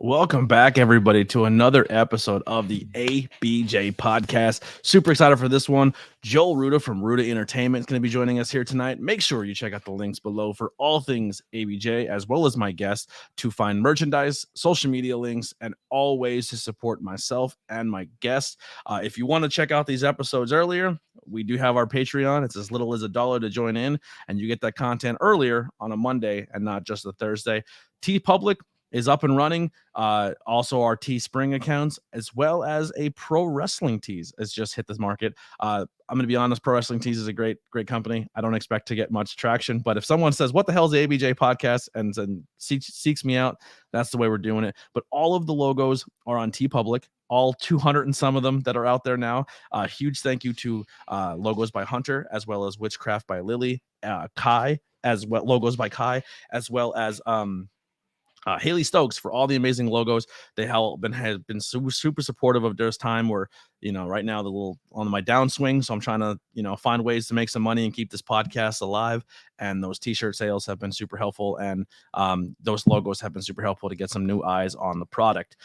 Welcome back, everybody, to another episode of the ABJ Podcast. Super excited for this one. Joel Ruda from Ruda Entertainment is going to be joining us here tonight. Make sure you check out the links below for all things ABJ, as well as my guests, to find merchandise, social media links, and all ways to support myself and my guests. If you want to check out these episodes earlier, we do have our Patreon. It's as little as $1 to join in, and you get that content earlier on a Monday and not just a Thursday. T Public is up and running. Also, our Teespring accounts, as well as a Pro Wrestling Tees, has just hit this market. I'm going to be honest, Pro Wrestling Tees is a great company. I don't expect to get much traction, but if someone says, "What the hell is the ABJ Podcast?" and seeks me out, that's the way we're doing it. But all of the logos are on TeePublic, all 200 and some of them that are out there now. Huge thank you to Logos by Hunter, as well as Witchcraft by Lily, Kai, as well, Logos by Kai, as well as Haley Stokes for all the amazing logos. They have been super supportive of this time where, right now the little on my downswing. So I'm trying to, find ways to make some money and keep this podcast alive. And those t-shirt sales have been super helpful. And those logos have been super helpful to get some new eyes on the product.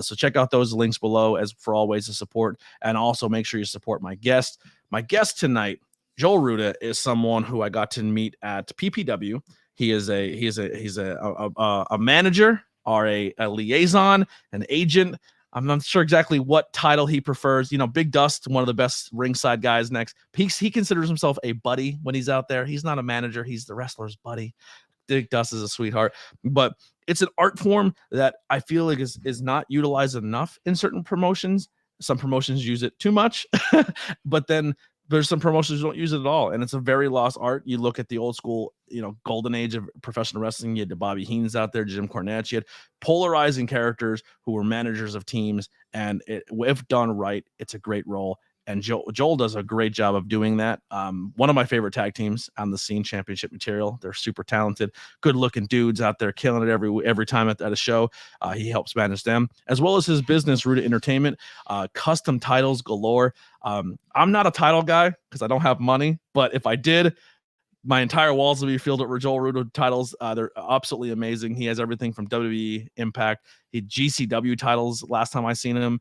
So check out those links below as for all ways to support. And also make sure you support my guest. My guest tonight, Joel Ruda, is someone who I got to meet at PPW. He's a manager or a liaison, an agent. I'm not sure exactly what title he prefers. Big Dust, one of the best ringside guys next. He considers himself a buddy when he's out there. He's not a manager. He's the wrestler's buddy. Big Dust is a sweetheart. But it's an art form that I feel like is not utilized enough in certain promotions. Some promotions use it too much, but then there's some promotions who don't use it at all, and it's a very lost art. You look at the old school, golden age of professional wrestling. You had the Bobby Heenans out there, Jim Cornette. You had polarizing characters who were managers of teams, and if done right, it's a great role. And Joel does a great job of doing that. One of my favorite tag teams on the scene, Championship Material. They're super talented, good-looking dudes out there killing it every time at a show. He helps manage them, as well as his business, Ruda Entertainment, custom titles galore. I'm not a title guy because I don't have money, but if I did, my entire walls will be filled with Joel Ruda titles. They're absolutely amazing. He has everything from WWE, Impact, GCW titles. Last time I seen him,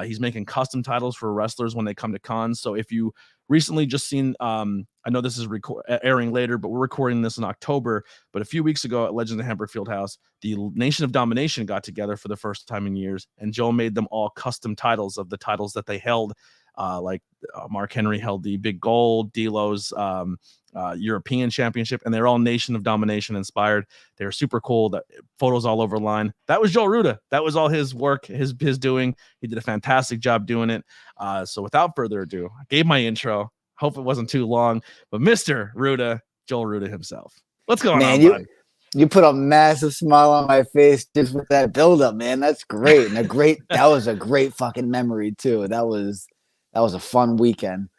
he's making custom titles for wrestlers when they come to cons. So if you recently just seen, I know this is airing later, but we're recording this in October. But a few weeks ago at Legends of Hamburg Fieldhouse, the Nation of Domination got together for the first time in years, and Joel made them all custom titles of the titles that they held. Mark Henry held the Big Gold, D'Lo's European Championship, and they're all Nation of Domination inspired. They're super cool. That photos all over line. That was Joel Ruda. That was all his work, his doing. He did a fantastic job doing it. So without further ado, I gave my intro. Hope it wasn't too long, but Mr. Ruda, Joel Ruda himself. What's going on, bud? You put a massive smile on my face just with that buildup, man. That's great. And that was a great fucking memory too. That was a fun weekend.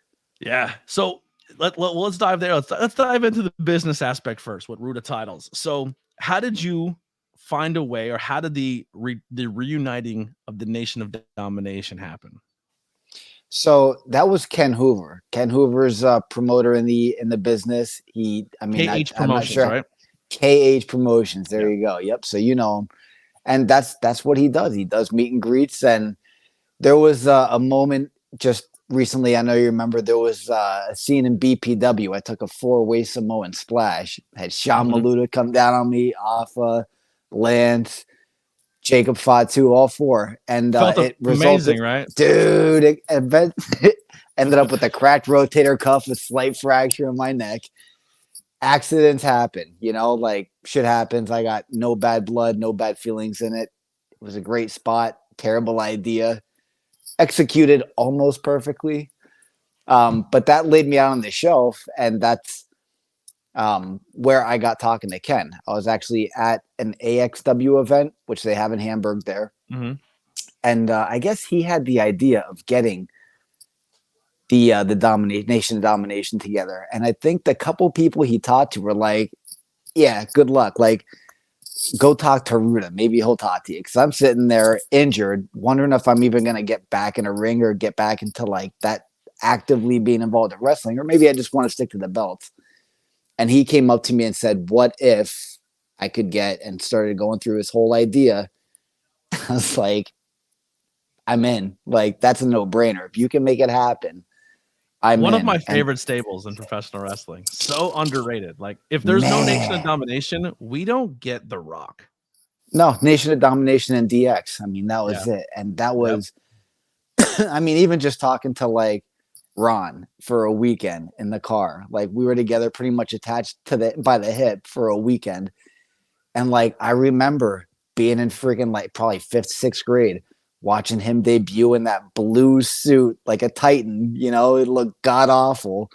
Yeah. So let's dive there. Let's dive into the business aspect first with Ruda titles. So how did you find a way, or how did the reuniting of the Nation of Domination happen? So that was Ken Hoover. Ken Hoover's a promoter in the business. KH Promotions, right? KH Promotions. There you go. Yep. So you know him, and that's what he does. He does meet and greets. And there was a moment just recently. I know you remember. There was a scene in BPW. I took a 4-way Samoan splash. Had Sean Maluda come down on me, Alpha, Lance, Jacob Fatu, all 4, and it resulted, amazing, right, dude? It ended up with a cracked rotator cuff, a slight fracture in my neck. Accidents happen, like shit happens. I got no bad blood, no bad feelings in it. It was a great spot, terrible idea, executed almost perfectly. But that laid me out on the shelf, and that's where I got talking to Ken. I was actually at an AXW event, which they have in Hamburg there. And I guess he had the idea of getting the Nation of Domination together. And I think the couple people he talked to were like, yeah, good luck. Like, go talk to Ruda. Maybe he'll talk to you. Because I'm sitting there injured, wondering if I'm even going to get back in a ring or get back into like that actively being involved in wrestling. Or maybe I just want to stick to the belts. And he came up to me and said, what if I could get, and started going through his whole idea. I was like, I'm in. Like, that's a no-brainer. If you can make it happen, I'm One of in. my And favorite stables in professional wrestling. So underrated. Like, if there's no Nation of man, Domination, we don't get The Rock. no, Nation of Domination and DX. I mean, that Yeah. was it. And that Yep. was, I mean, even just talking to like Ron for a weekend in the car, like we were together pretty much attached to by the hip for a weekend. And like, I remember being in freaking like probably fifth, sixth grade, watching him debut in that blue suit, like a Titan, you know, it looked god awful,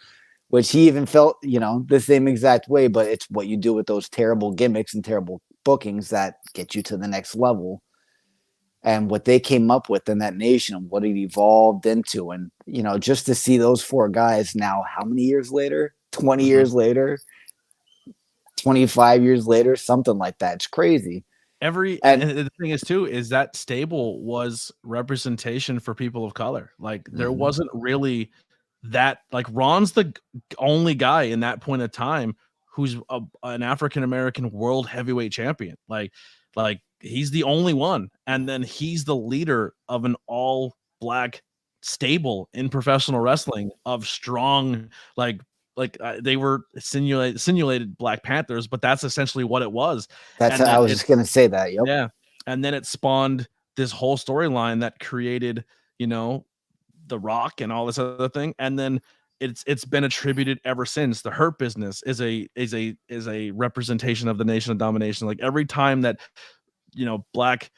which he even felt, you know, the same exact way. But it's what you do with those terrible gimmicks and terrible bookings that get you to the next level. And what they came up with in that nation and what it evolved into. And, you know, just to see those four guys now, how many years later? 20 Mhm. years later, 25 years later, something like that. It's crazy. And And the thing is too is that stable was representation for people of color. Like there mhm, wasn't really that, like Ron's the only guy in that point of time who's an African American world heavyweight champion. Like he's the only one, and then he's the leader of an all black stable in professional wrestling of strong, they were simulated Black Panthers, but that's essentially what it was. that's And I then was it just gonna say that. Yep. Yeah, and then it spawned this whole storyline that created, you know, The Rock and all this other thing, and then it's been attributed ever since. The Hurt Business is a representation of the Nation of Domination. Like every time that, you know, black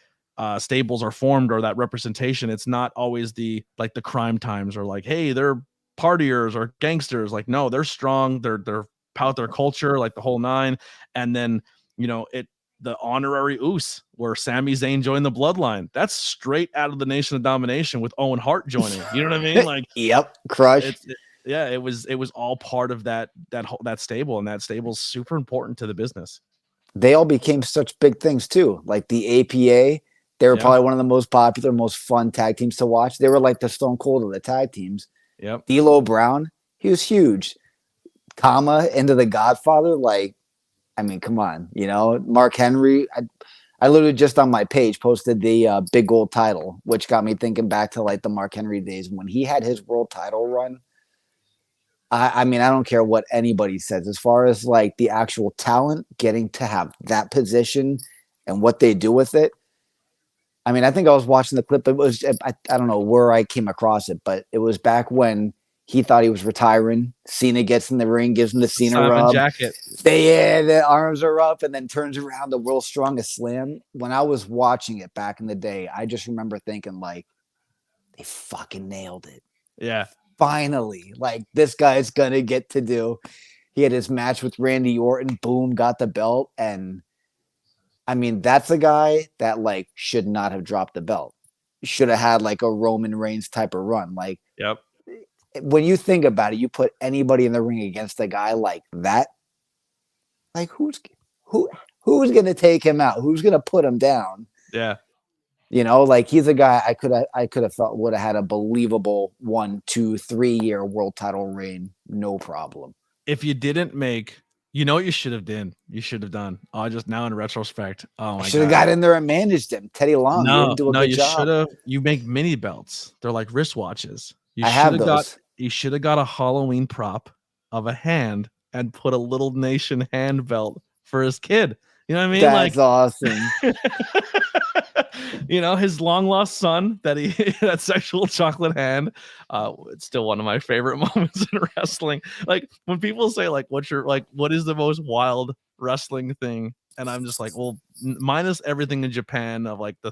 stables are formed or that representation, it's not always the crime times or like, hey, they're partiers or gangsters. Like, no, they're strong, they're pout their culture, like the whole nine. And then, you know, the honorary Oos, where Sami Zayn joined the bloodline. That's straight out of the Nation of Domination with Owen Hart joining. You know what I mean? Like Yep. Crush. yeah, it was all part of that stable, and that stable's super important to the business. They all became such big things too. Like the APA, they were Yeah. probably one of the most popular, most fun tag teams to watch. They were like the Stone Cold of the tag teams. Yep. D'Lo Brown, he was huge. Kama into the Godfather, like, I mean, come on, you know, Mark Henry. I literally just on my page posted the big gold title, which got me thinking back to like the Mark Henry days when he had his world title run. I mean, I don't care what anybody says as far as like the actual talent getting to have that position and what they do with it. I mean, I think I was watching the clip. It was I don't know where I came across it, but it was back when he thought he was retiring. Cena gets in the ring, gives him the Cena Simon rub. Jacket. The arms are up, and then turns around the world's strongest slam. When I was watching it back in the day, I just remember thinking like, they fucking nailed it. Yeah. Finally, like this guy's gonna get to do. He had his match with Randy Orton. Boom, got the belt, and I mean, that's a guy that like should not have dropped the belt. Should have had like a Roman Reigns type of run. Like Yep. when you think about it, you put anybody in the ring against a guy like that. Like who's gonna take him out? Who's gonna put him down? Yeah. You know, like he's a guy I could have felt would have had a believable 1, 2, 3 year world title reign, no problem. If you didn't make, you know what you should have done? You should have done. Oh, just now in retrospect. Oh I my should have god. got in there and managed him. Teddy Long, he No, didn't do a no, good you should job. have. You make mini belts. They're like wristwatches. I have those. You should have got a Halloween prop of a hand and put a little nation hand belt for his kid. You know what I mean? That's awesome. You know, his long lost son that sexual chocolate hand. It's still one of my favorite moments in wrestling. Like when people say like, what is the most wild wrestling thing? And I'm just like, well, minus everything in Japan of like the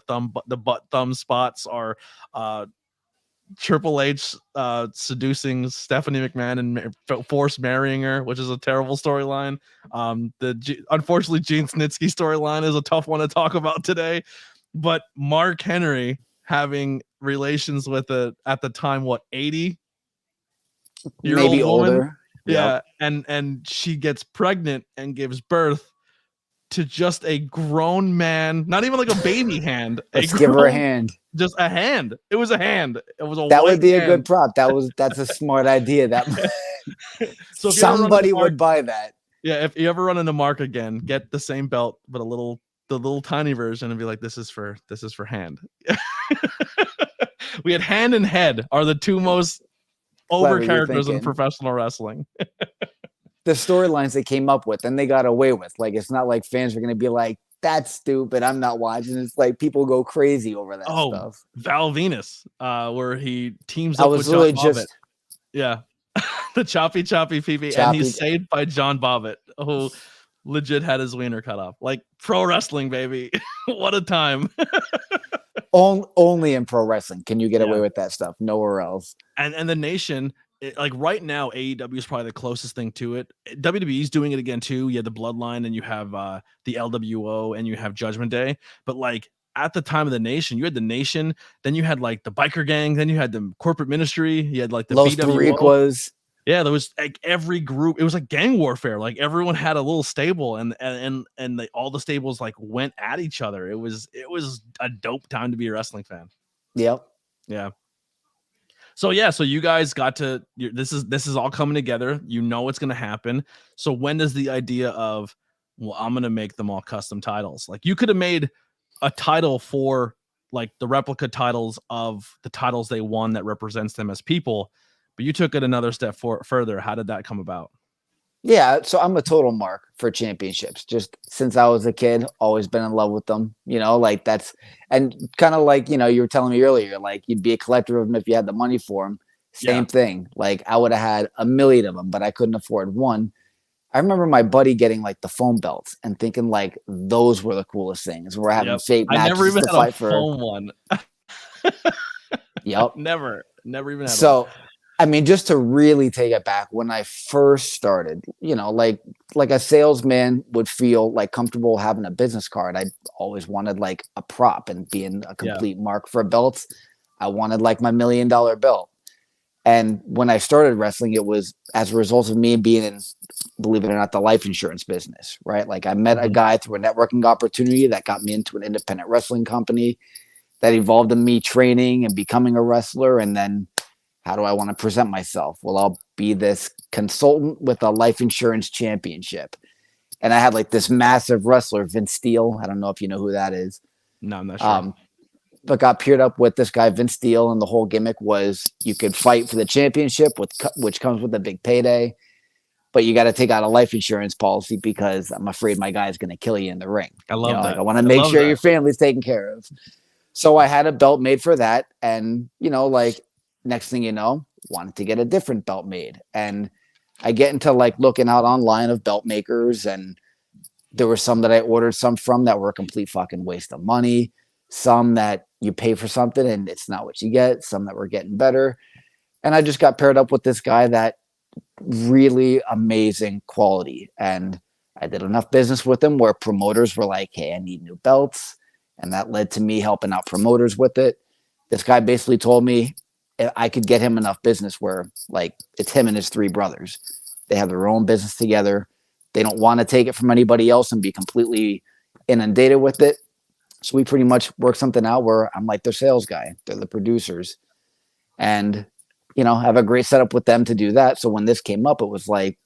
butt thumb spots are Triple H seducing Stephanie McMahon and forced marrying her, which is a terrible storyline. Unfortunately, Gene Snitsky storyline is a tough one to talk about today. But Mark Henry having relations with at the time, what, 80-year-old Maybe woman? older. Yeah, Yep. and she gets pregnant and gives birth to just a grown man, not even like a baby hand, Let's give her a hand. just a hand. It was a hand. It was a That white would be a hand. good prop. That's a smart idea. That So if you ever run into somebody Mark, would buy that. yeah, if you ever run into Mark again, get the same belt but a little the little tiny version and be like, this is for hand. We had hand and head are the two most over Clever, you're characters in thinking. professional wrestling. The storylines they came up with and they got away with. Like, it's not like fans are going to be like, that's stupid, I'm not watching. It's like people go crazy over that stuff. Val Venus, where he teams I up was with John really Bobbitt. just Yeah. The choppy PP, and Choppy. he's saved by John Bobbitt, who legit had his wiener cut off. Like, pro wrestling, baby. What a time. only in pro wrestling can you get Yeah. away with that stuff. Nowhere else. And the nation, like right now, AEW is probably the closest thing to it. WWE's doing it again too. You have the Bloodline, and you have the LWO, and you have Judgment Day. But like at the time of the Nation, you had the Nation, then you had like the biker gang, then you had the corporate ministry, you had like the Los BWO. Boricuas. Yeah, there was like every group. It was like gang warfare. Like everyone had a little stable, and all the stables like went at each other. It was a dope time to be a wrestling fan. Yep. Yeah. So you guys got to. This is all coming together. You know what's going to happen. So when does the idea of, well, I'm going to make them all custom titles? Like you could have made a title for like the replica titles of the titles they won that represents them as people. But you took it another step further. How did that come about? Yeah, so I'm a total mark for championships. Just since I was a kid, always been in love with them. Like that's, and kind of like, you were telling me earlier, like you'd be a collector of them if you had the money for them. Same thing. Like I would have had a million of them, but I couldn't afford one. I remember my buddy getting like the foam belts and thinking like those were the coolest things. We're having fake matches. I never even to had fight a foam one. Yep. Never even had so, one. I mean, just to really take it back, when I first started, like a salesman would feel like comfortable having a business card. I always wanted like a prop and being a complete mark for belts. I wanted like my $1 million belt. And when I started wrestling, it was as a result of me being in, believe it or not, the life insurance business, right? Like I met a guy through a networking opportunity that got me into an independent wrestling company that evolved in me training and becoming a wrestler. And then how do I want to present myself? Well, I'll be this consultant with a life insurance championship. And I had like this massive wrestler, Vince Steele. I don't know if you know who that is. No, I'm not sure. But got paired up with this guy, Vince Steele. And the whole gimmick was you could fight for the championship, which comes with a big payday. But you got to take out a life insurance policy because I'm afraid my guy's going to kill you in the ring. I love that. Like I want to make sure your family's taken care of. So I had a belt made for that. And, like, next thing you know, wanted to get a different belt made. And I get into like looking out online of belt makers. And there were some that I ordered some from that were a complete fucking waste of money. Some that you pay for something and it's not what you get. Some that were getting better. And I just got paired up with this guy that really amazing quality. And I did enough business with him where promoters were like, hey, I need new belts. And that led to me helping out promoters with it. This guy basically told me I could get him enough business where like it's him and his 3 brothers. They have their own business together. They don't want to take it from anybody else and be completely inundated with it. So we pretty much work something out where I'm like their sales guy. They're the producers. And, have a great setup with them to do that. So when this came up, it was like,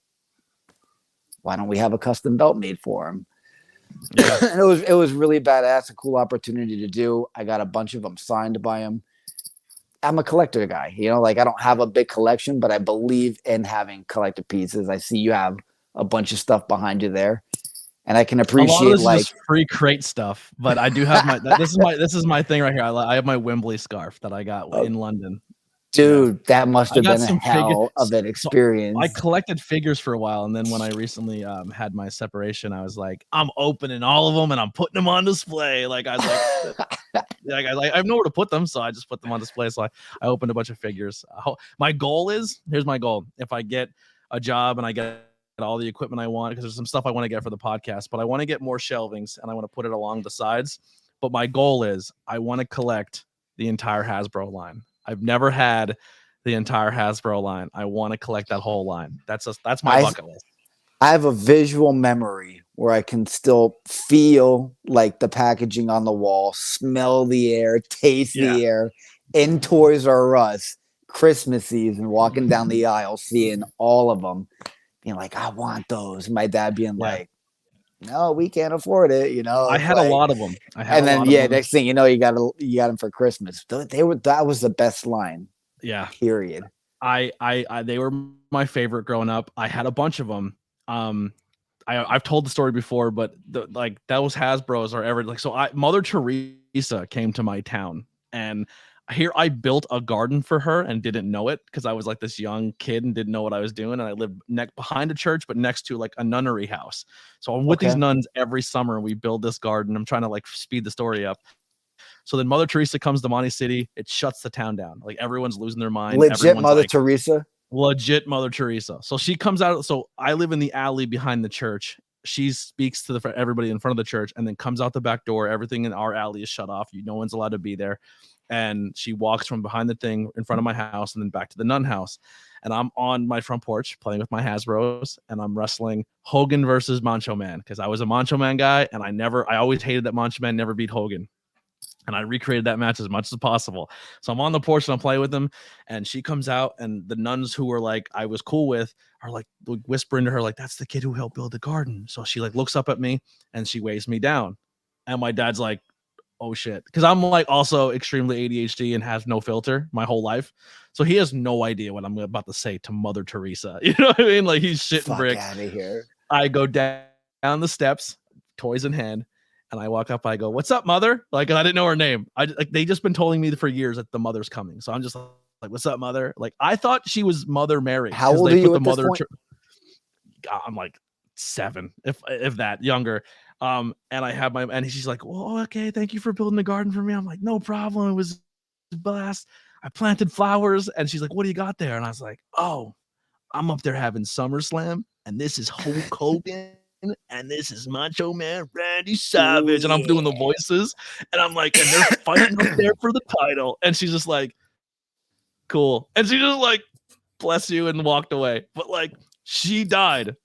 why don't we have a custom belt made for him? Yeah. And it was really badass, a cool opportunity to do. I got a bunch of them signed by him. I'm a collector guy, like I don't have a big collection, but I believe in having collector pieces. I see you have a bunch of stuff behind you there, and I can appreciate a lot of this like is just free crate stuff. But I do have this is my thing right here. I have my Wembley scarf that I got in London. Dude, that must have been a hell of an experience. So I collected figures for a while, and then when I recently had my separation, I was like, I'm opening all of them and I'm putting them on display. Like I was like, I have nowhere to put them, so I just put them on display. So I opened a bunch of figures. My goal is, here's my goal: if I get a job and I get all the equipment I want, because there's some stuff I want to get for the podcast, but I want to get more shelvings and I want to put it along the sides. But my goal is I want to collect the entire Hasbro line. I've never had the entire Hasbro line. I want to collect that whole line. That's my bucket list. I have a visual memory where I can still feel like the packaging on the wall, smell the air, taste the air in Toys R Us, Christmas season, walking down the aisle, seeing all of them, being like, I want those. My dad being like, no, we can't afford it. I It's had a like, lot of them. I had a and then lot of yeah, them. next thing you know, you got them for Christmas. That was the best line. Yeah. Period. I they were my favorite growing up. I had a bunch of them. Um, I've told the story before, but like those Hasbro's are ever like so. Mother Teresa came to my town, and here I built a garden for her and didn't know it because I was like this young kid and didn't know what I was doing. And I lived behind a church, but next to like a nunnery house. So I'm with these Okay. nuns every summer. And we build this garden. I'm trying to like speed the story up. So then Mother Teresa comes to Monty City. It shuts the town down. Like everyone's losing their mind. Legit Everyone's Mother like, Teresa. legit Mother Teresa. So she comes out. So I live in the alley behind the church. She speaks to everybody in front of the church and then comes out the back door. Everything in our alley is shut off. No one's allowed to be there. And she walks from behind the thing in front of my house and then back to the nun house. And I'm on my front porch playing with my Hasbro's and I'm wrestling Hogan versus Macho Man because I was a Macho Man guy and I always hated that Macho Man never beat Hogan. And I recreated that match as much as possible. So I'm on the porch and I'm playing with them. And she comes out, and the nuns who were like I was cool with are like whispering to her, like, that's the kid who helped build the garden. So she like looks up at me and she waves me down. And my dad's like, oh shit. Because I'm like also extremely ADHD and has no filter my whole life. So he has no idea what I'm about to say to Mother Teresa. You know what I mean? Like he's shitting Fuck bricks. out of here. I go down the steps, toys in hand, and I walk up. I go, "What's up, mother?" Like, and I didn't know her name. They just been telling me for years that the mother's coming. So I'm just like, "What's up, mother?" Like, I thought she was Mother Mary How because old they are put you the at this mother. point? I'm like 7, if that younger. And I have and she's like, "Well, okay, thank you for building the garden for me." I'm like, "No problem. It was a blast. I planted flowers." And she's like, "What do you got there?" And I was like, "Oh, I'm up there having SummerSlam, and this is Hulk Hogan, and this is Macho Man Randy Ooh, Savage." And I'm doing the yeah. voices, and I'm like, and they're fighting up there for the title. And she's just like, cool. And she just like, bless you, and walked away. But like, she died.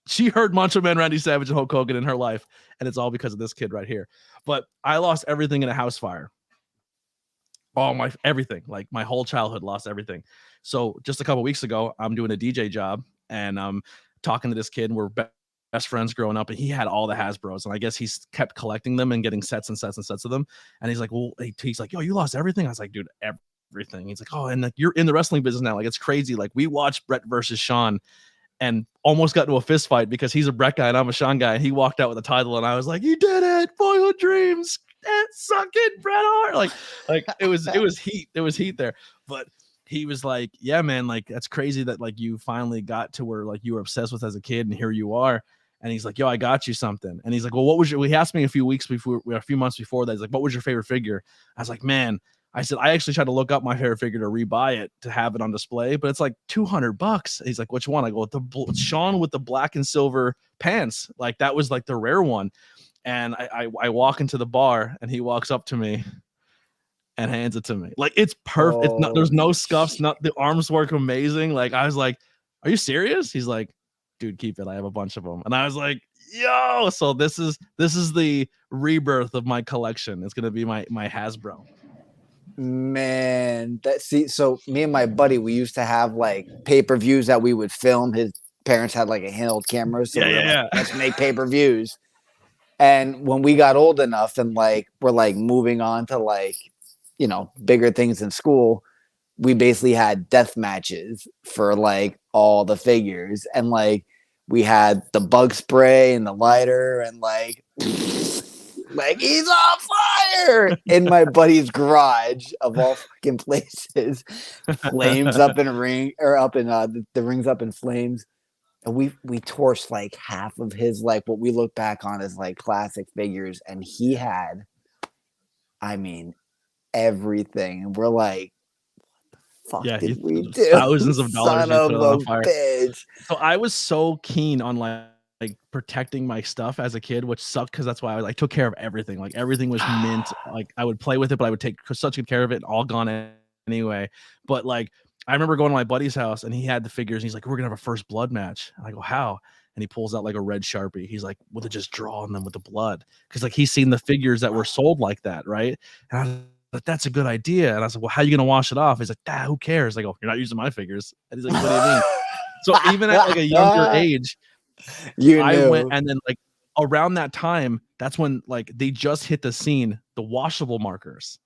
She heard Macho Man Randy Savage and Hulk Hogan in her life, and it's all because of this kid right here. But I lost everything in a house fire. All my everything, like my whole childhood, lost everything. So just a couple weeks ago, I'm doing a DJ job and I'm talking to this kid. And we're best friends growing up, and he had all the Hasbro's, and I guess he's kept collecting them and getting sets and sets and sets of them. And he's like, "Well," he's like, "Yo, you lost everything?" I was like, "Dude, everything." He's like, "Oh, and like you're in the wrestling business now. Like it's crazy. Like we watched Brett versus Sean." And almost got into a fist fight because he's a Brett guy and I'm a Sean guy. And he walked out with a title, and I was like, "You did it, boyhood dreams, suck it, Bret Hart." Like it was heat. There was heat there. But he was like, "Yeah, man, like that's crazy that like you finally got to where like you were obsessed with as a kid, and here you are." And he's like, "Yo, I got you something." And he's like, "Well, what was your?" He asked me a few months before that. He's like, "What was your favorite figure?" I was like, "Man." I said, I actually tried to look up my favorite figure to rebuy it to have it on display, but it's like $200. He's like, "Which one?" I go, Sean with the black and silver pants. Like that was like the rare one. And I walk into the bar and he walks up to me and hands it to me. Like it's perfect. It's not, there's no scuffs. Not the arms work amazing. Like I was like, "Are you serious?" He's like, "Dude, keep it. I have a bunch of them." And I was like, "Yo!" So this is the rebirth of my collection. It's gonna be my Hasbro. Man, so me and my buddy, we used to have like pay-per-views that we would film. His parents had like a handheld camera, so Yeah, we were like, yeah, yeah. let's make pay-per-views. And when we got old enough and like we're like moving on to like, bigger things in school, we basically had death matches for like all the figures. And like we had the bug spray and the lighter and like he's on fire in my buddy's garage of all fucking places. Flames up in ring or up in the rings up in flames. And we torched like half of his like what we look back on as like classic figures, and he had, I mean, everything. And we're like, fuck Yeah, did he we do? thousands of dollars Son he put of on the a fire. bitch. So I was so keen on like protecting my stuff as a kid, which sucked because that's why I took care of everything. Like everything was mint. Like I would play with it, but I would take such good care of it. All gone anyway. But like I remember going to my buddy's house and he had the figures. And he's like, "We're gonna have a first blood match." And I go, "How?" And he pulls out like a red Sharpie. He's like, "Well, to just draw on them with the blood," because like he's seen the figures that were sold like that, right? And I was like, "That's a good idea." And I was like, "Well, how are you gonna wash it off?" He's like, "Who cares?" I go, "You're not using my figures." And he's like, "What do you mean?" So even at like a younger age, You I went knew. and then like around that time, that's when like they just hit the scene, the washable markers.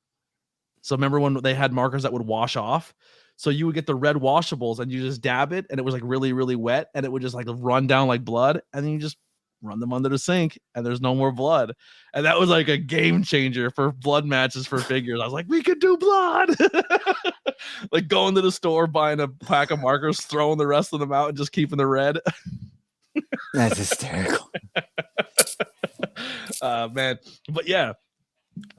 So remember when they had markers that would wash off? So you would get the red washables and you just dab it and it was like really, really wet and it would just like run down like blood and then you just run them under the sink and there's no more blood. And that was like a game changer for blood matches for figures. I was like, we could do blood. Like going to the store, buying a pack of markers, throwing the rest of them out and just keeping the red. That's hysterical. Man. But yeah,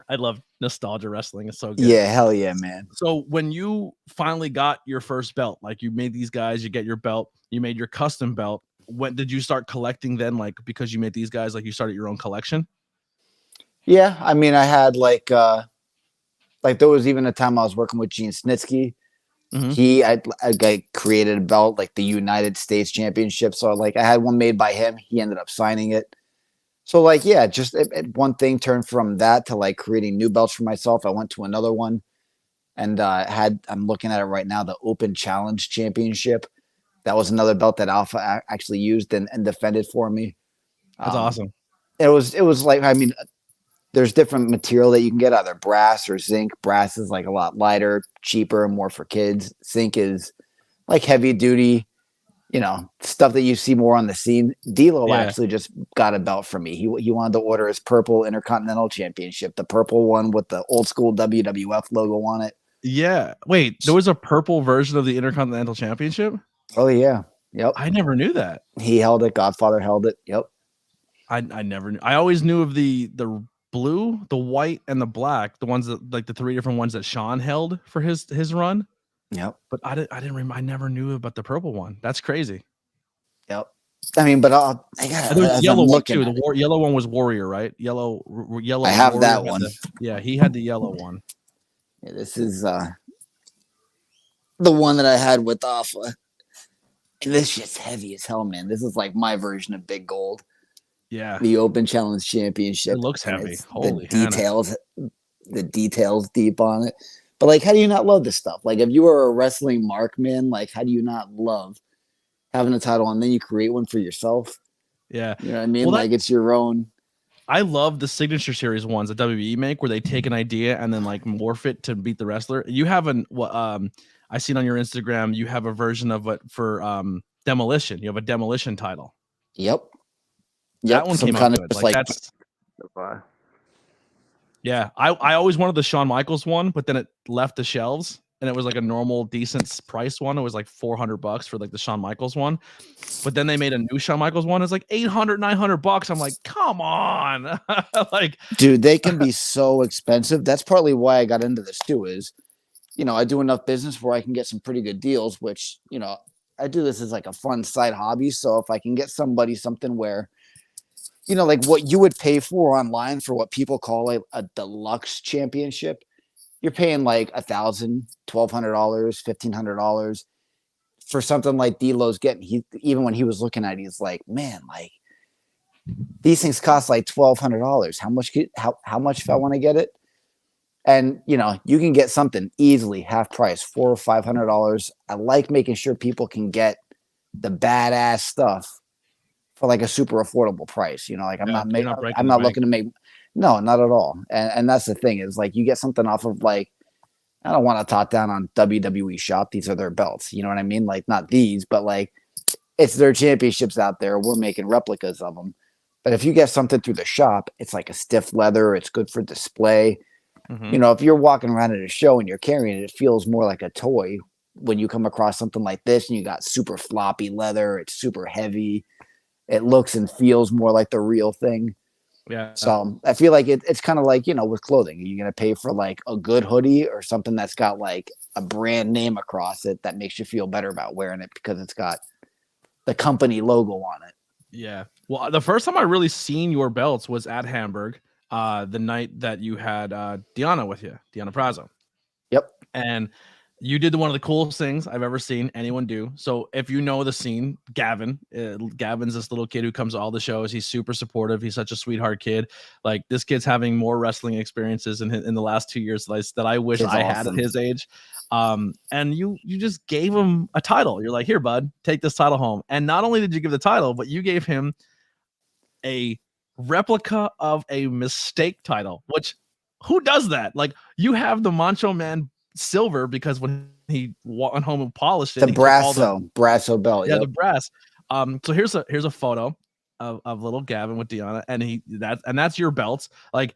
I love nostalgia wrestling. It's so good. Yeah, hell yeah, man. So when you finally got your first belt, like you made these guys, you get your belt, you made your custom belt. When did you start collecting then? Like because you made these guys, like you started your own collection? Yeah, I mean, I had like there was even a time I was working with Gene Snitsky. I created a belt like the United States Championship. So like I had one made by him. He ended up signing it. So like, yeah, just one thing turned from that to like creating new belts for myself. I went to another one and I'm looking at it right now, the Open Challenge Championship. That was another belt that Alpha actually used and defended for me. That's awesome. It was like, I mean, there's different material that you can get, either brass or zinc. Brass is like a lot lighter, cheaper, and more for kids. Zinc is like heavy duty, stuff that you see more on the scene. D'Lo actually just got a belt from me. He wanted to order his purple Intercontinental Championship, the purple one with the old school WWF logo on it. Yeah. Wait, there was a purple version of the Intercontinental Championship? Oh yeah. Yep. I never knew that. He held it. Godfather held it. Yep. I never knew. I always knew of the blue, the white, and the black, the ones that like the three different ones that Sean held for his run. Yep. But I never knew about the purple one. That's crazy. Yep. I mean, but there's yellow one too. The yellow one was Warrior, right? Yellow. I have Warrior that one. He had the yellow one. Yeah, this is the one that I had with Alpha. And this shit's heavy as hell, man. This is like my version of Big Gold. Yeah. The Open Challenge Championship. It looks heavy. Holy the details deep on it. But like, how do you not love this stuff? Like, if you were a wrestling mark, man, like, how do you not love having a title and then you create one for yourself? Yeah. You know what I mean? Well, like, it's your own. I love the Signature Series ones that WWE make where they take an idea and then like morph it to beat the wrestler. You have I seen on your Instagram, you have a version of it for Demolition. You have a Demolition title. Yep. That one came out good. Like that's yeah. I always wanted the Shawn Michaels one, but then it left the shelves and it was like a normal decent price one. It was like $400 for like the Shawn Michaels one. But then they made a new Shawn Michaels one. It's like $800, $900. I'm like, come on. Like, dude, they can be so expensive. That's partly why I got into this too, is, I do enough business where I can get some pretty good deals, which, I do this as like a fun side hobby. So if I can get somebody something where, like what you would pay for online for what people call a deluxe championship, you're paying like $1,000, $1,200, $1,500 for something like D'Lo's getting. Even when he was looking at it, he's like, man, like these things cost like $1,200. How much if I want to get it? And you can get something easily half price, $400 or $500. I like making sure people can get the badass stuff for like a super affordable price. Like I'm not looking to make, no, not at all. And that's the thing is like you get something off of like, I don't want to talk down on WWE Shop. These are their belts. You know what I mean? Like not these, but like it's their championships out there. We're making replicas of them. But if you get something through the shop, it's like a stiff leather. It's good for display. Mm-hmm. If you're walking around at a show and you're carrying it, it feels more like a toy. When you come across something like this and you got super floppy leather, it's super heavy. It looks and feels more like the real thing. Yeah. So I feel like it's kind of like, with clothing. Are you going to pay for like a good hoodie or something that's got like a brand name across it that makes you feel better about wearing it because it's got the company logo on it? Yeah. Well, the first time I really seen your belts was at Hamburg, the night that you had Deanna with you, Deanna Prazo. Yep. And you did one of the coolest things I've ever seen anyone do. So if you know the scene, Gavin's this little kid who comes to all the shows. He's super supportive. He's such a sweetheart kid. Like this kid's having more wrestling experiences in the last 2 years that I wish I had at his age. And you just gave him a title. You're like, here, bud, take this title home. And not only did you give the title, but you gave him a replica of a mistake title, which who does that? Like, you have the Macho Man silver because when he went home and polished it, The he took all the Brasso belt. the Yep. brass. So here's a photo of little Gavin with Deanna, and that's your belts. Like,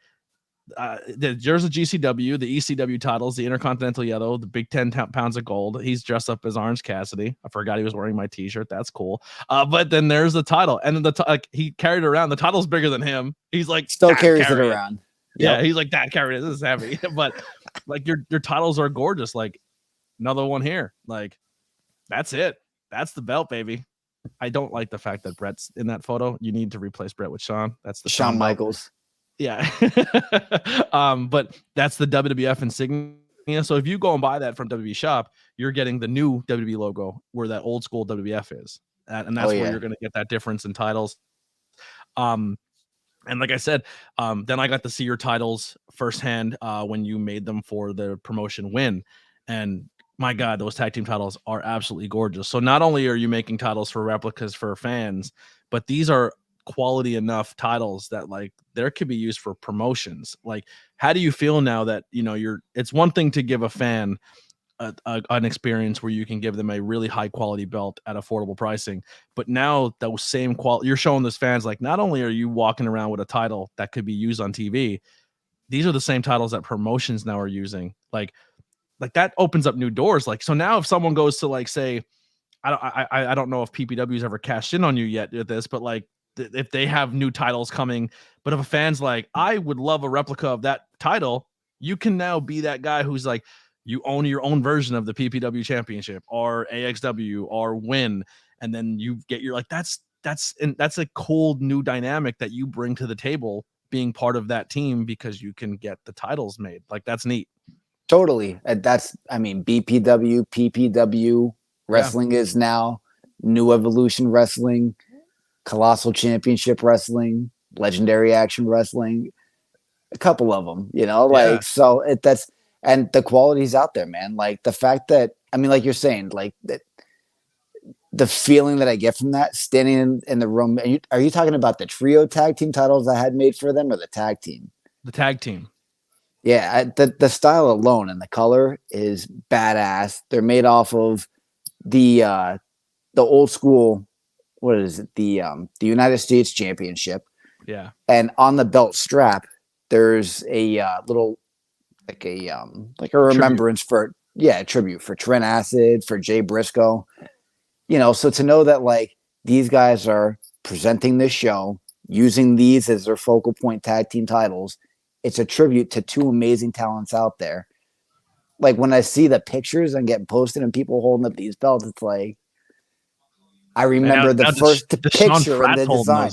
there's a GCW, the ECW titles, the Intercontinental Yellow, the big 10 pounds of gold. He's dressed up as Orange Cassidy. I forgot he was wearing my T-shirt. That's cool. But then there's the title, and then like he carried it around. The title's bigger than him. He's like, Still carries it around. Yep. Yeah, he's like, Dad, carry it. This is heavy. But like your titles are gorgeous. Like, another one here. Like, that's it. That's the belt, baby. I don't like the fact that Brett's in that photo. You need to replace Brett with Shawn. That's the Shawn Michaels. Yeah. But that's the WWF insignia. So if you go and buy that from WWE Shop, you're getting the new WWE logo where that old school WWF is. And that's where you're going to get that difference in titles. And like I said, then I got to see your titles firsthand when you made them for the promotion win. And my God, those tag team titles are absolutely gorgeous. So not only are you making titles for replicas for fans, but these are quality enough titles that like there could be used for promotions. Like, how do you feel now that, you know, it's one thing to give a fan an experience where you can give them a really high quality belt at affordable pricing, but now those same quality, you're showing this fans, like, not only are you walking around with a title that could be used on TV, these are the same titles that promotions now are using. Like that opens up new doors. Like, so now if someone goes to, like, say, I don't know if PPW's ever cashed in on you yet with this, but like, if they have new titles coming, but if a fan's like, I would love a replica of that title, you can now be that guy who's like, you own your own version of the PPW championship or AXW or win. And then you get your, like, that's a cool new dynamic that you bring to the table being part of that team because you can get the titles made. Like, that's neat. Totally. BPW, PPW wrestling is now New Evolution Wrestling, Colossal Championship Wrestling, Legendary Action Wrestling, a couple of them, you know, like, so and the quality's out there, man. Like, the fact that, I mean, like you're saying, like, that the feeling that I get from that standing in the room. Are you talking about the trio tag team titles I had made for them, or the tag team? The tag team. Yeah, the style alone and the color is badass. They're made off of the old school, what is it? The United States Championship. Yeah. And on the belt strap, there's a little, like a remembrance for a tribute for Trent Acid, for Jay Briscoe. You know, so to know that, like, these guys are presenting this show using these as their focal point tag team titles, it's a tribute to two amazing talents out there. Like, when I see the pictures and getting posted and people holding up these belts, it's like, I remember the first picture and the design.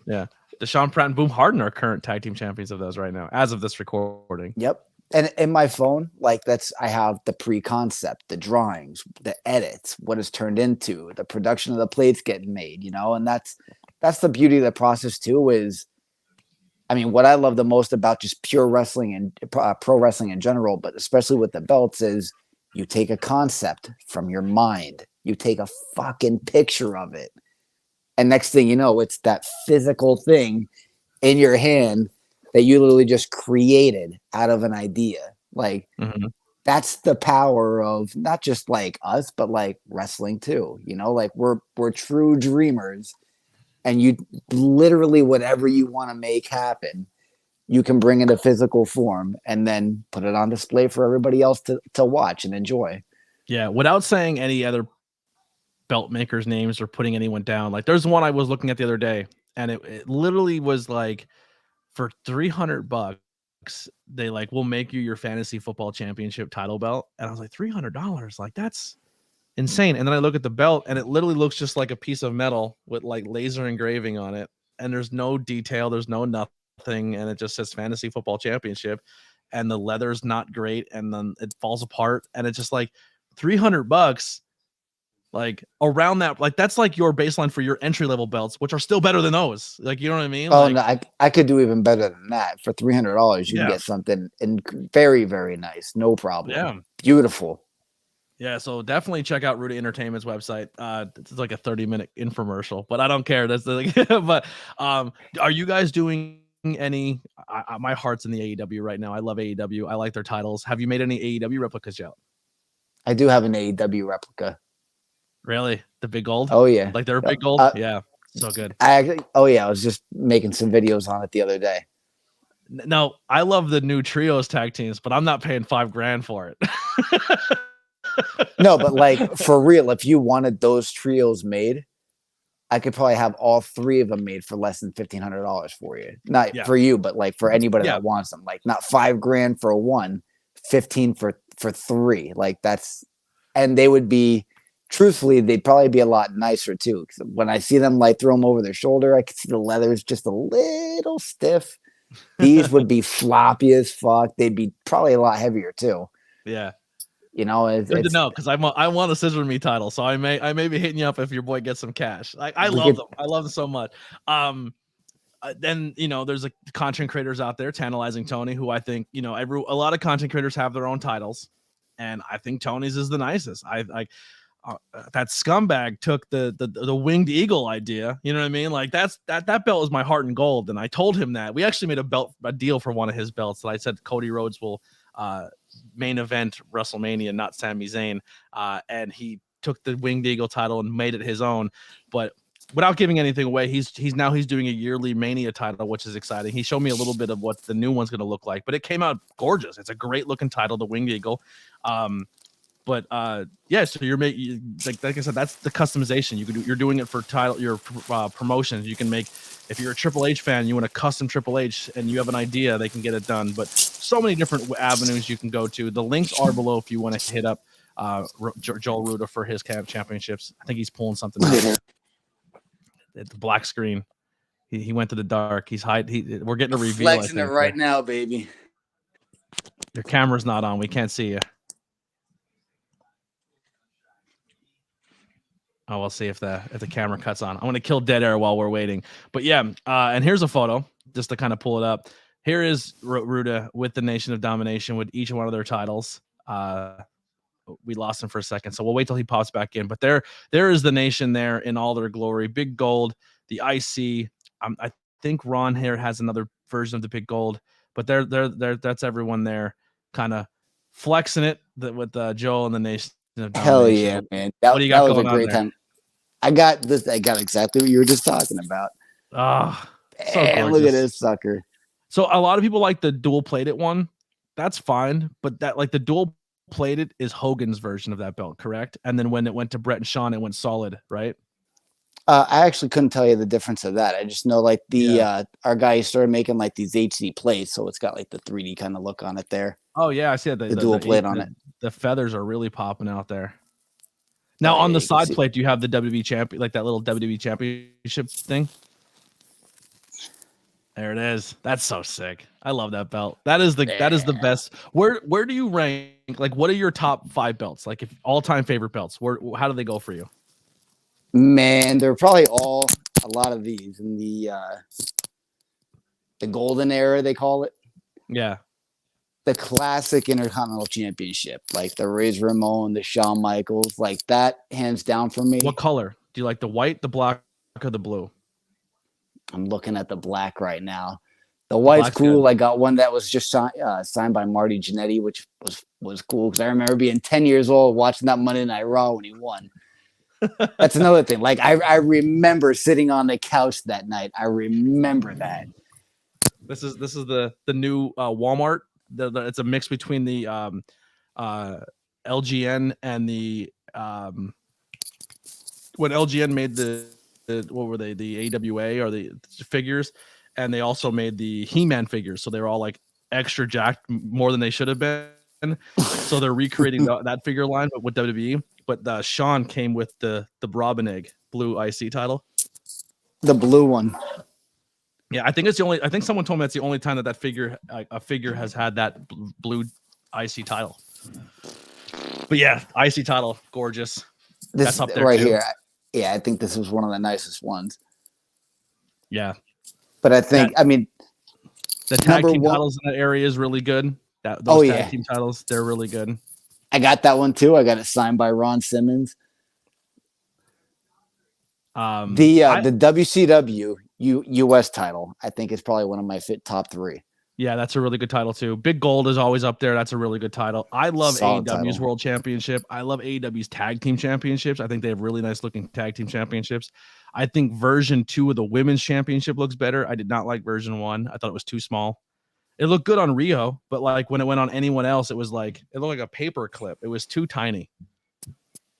Yeah. Deshaun Pratt and Boom Harden are current tag team champions of those right now, as of this recording. Yep. And in my phone, like, I have the pre-concept, the drawings, the edits, what it's turned into, the production of the plates getting made, you know, and that's the beauty of the process too. Is, I mean, what I love the most about just pure wrestling and pro wrestling in general, but especially with the belts, is you take a concept from your mind, you take a fucking picture of it, and next thing you know, it's that physical thing in your hand that you literally just created out of an idea. Like, that's the power of not just like us, but like wrestling too. You know, like, we're true dreamers, and you literally, whatever you want to make happen, you can bring it a physical form and then put it on display for everybody else to watch and enjoy. Yeah. Without saying any other belt makers' names or putting anyone down, like, there's one I was looking at the other day, and it literally was like, for $300, they like, will make you your fantasy football championship title belt. And I was like, $300, like, that's insane. And then I look at the belt, and it literally looks just like a piece of metal with like laser engraving on it, and there's no detail, there's no nothing, and it just says fantasy football championship, and the leather's not great, and then it falls apart, and it's just like $300, like, around that, like, that's like your baseline for your entry level belts, which are still better than those. Like, you know what I mean? Oh, like, no, I could do even better than that. For $300, you can get something very, very nice. No problem. Yeah. Beautiful. Yeah, so definitely check out Ruda Entertainment's website. It's like a 30-minute infomercial, but I don't care. That's the but are you guys doing any my heart's in the AEW right now. I love AEW. I like their titles. Have you made any AEW replicas yet? I do have an AEW replica. Really? The big gold? Oh yeah. Like they're big gold? Yeah. So good. I was just making some videos on it the other day. No, I love the new trios tag teams, but I'm not paying $5,000 for it. No, but like for real, if you wanted those trios made, I could probably have all three of them made for less than $1,500 for you. Not for you, but like for anybody that wants them. Like not $5,000 for one, 15 for three. Like that's, and they would be, truthfully, they'd probably be a lot nicer too. Because when I see them like throw them over their shoulder, I can see the leather's just a little stiff. These would be floppy as fuck. They'd be probably a lot heavier too. Yeah. You know, it's good to know because I want a Scissor Me title, so I may be hitting you up if your boy gets some cash. I love them. I love them so much. Then there's like content creators out there, Tantalizing Tony, who I think a lot of content creators have their own titles, and I think Tony's is the nicest. That scumbag took the winged eagle idea. You know what I mean? Like that belt is my heart and gold, and I told him that we actually made a deal for one of his belts that I said Cody Rhodes will main event WrestleMania, not Sami Zayn, and he took the winged eagle title and made it his own. But without giving anything away, he's doing a yearly Mania title, which is exciting. He showed me a little bit of what the new one's going to look like, but it came out gorgeous. It's a great looking title, the winged eagle. So you're making, like I said, that's the customization. You're doing it for your promotions. You can make, if you're a Triple H fan, you want a custom Triple H and you have an idea, they can get it done. But so many different avenues you can go to. The links are below if you want to hit up Joel Ruda for his championships. I think he's pulling something out at the black screen. He went to the dark. He's hiding. We're getting a reveal. Flexing it right now, baby. Your camera's not on. We can't see you. Oh, we'll see if the camera cuts on. I'm going to kill dead air while we're waiting. But yeah, and here's a photo just to kind of pull it up. Here is Ruda with the Nation of Domination with each one of their titles. We lost him for a second, so we'll wait till he pops back in. But there is the Nation there in all their glory. Big gold, the IC. I think Ron here has another version of the big gold, but that's everyone there kind of flexing it with Joel and the Nation. Hell yeah, man. That was a great time. I got exactly what you were just talking about. So look at this sucker. So a lot of people like the dual plated one. That's fine, but that like the dual plated is Hogan's version of that belt, correct? And then when it went to Brett and Sean, it went solid, right? I actually couldn't tell you the difference of that. I just know like our guy started making like these HD plates, so it's got like the 3D kind of look on it there. Oh yeah, I see the dual plate on it. The feathers are really popping out there. Now on the side plate, do you have the WWE champion, like that little WWE championship thing? There it is. That's so sick. I love that belt. That is the best. Where do you rank? Like, what are your top 5 belts? Like, if all-time favorite belts, how do they go for you? Man, they're probably all a lot of these in the golden era, they call it. Yeah. The classic Intercontinental Championship, like the Riz Ramon, the Shawn Michaels, like that, hands down for me. What color? Do you like the white, the black, or the blue? I'm looking at the black right now. The white's cool. Good. I got one that was just signed by Marty Jannetty, which was cool because I remember being 10 years old watching that Monday Night Raw when he won. That's another thing. Like I remember sitting on the couch that night. I remember that. This is the new Walmart. It's a mix between the LGN and the when LGN made the what were they, the AWA or the figures, and they also made the He-Man figures, so they were all like extra jacked more than they should have been. So they're recreating that figure line, but with WWE. But Sean came with the Robin Egg blue IC title, the blue one. Yeah, I think it's the only. I think someone told me that's the only time that figure a figure has had that blue IC title. But yeah, IC title, gorgeous. That's up there right here. Yeah, I think this was one of the nicest ones. Yeah, but I think the tag team titles in that area is really good. Those tag team titles, they're really good. I got that one too. I got it signed by Ron Simmons. I The WCW US title, I think, is probably one of my top three. Yeah, that's a really good title too. Big Gold is always up there. That's a really good title. I love Solid AEW's title. World Championship. I love AEW's Tag Team Championships. I think they have really nice looking Tag Team Championships. I think version 2 of the Women's Championship looks better. I did not like version 1. I thought it was too small. It looked good on Rio, but like when it went on anyone else, it was like it looked like a paper clip. It was too tiny.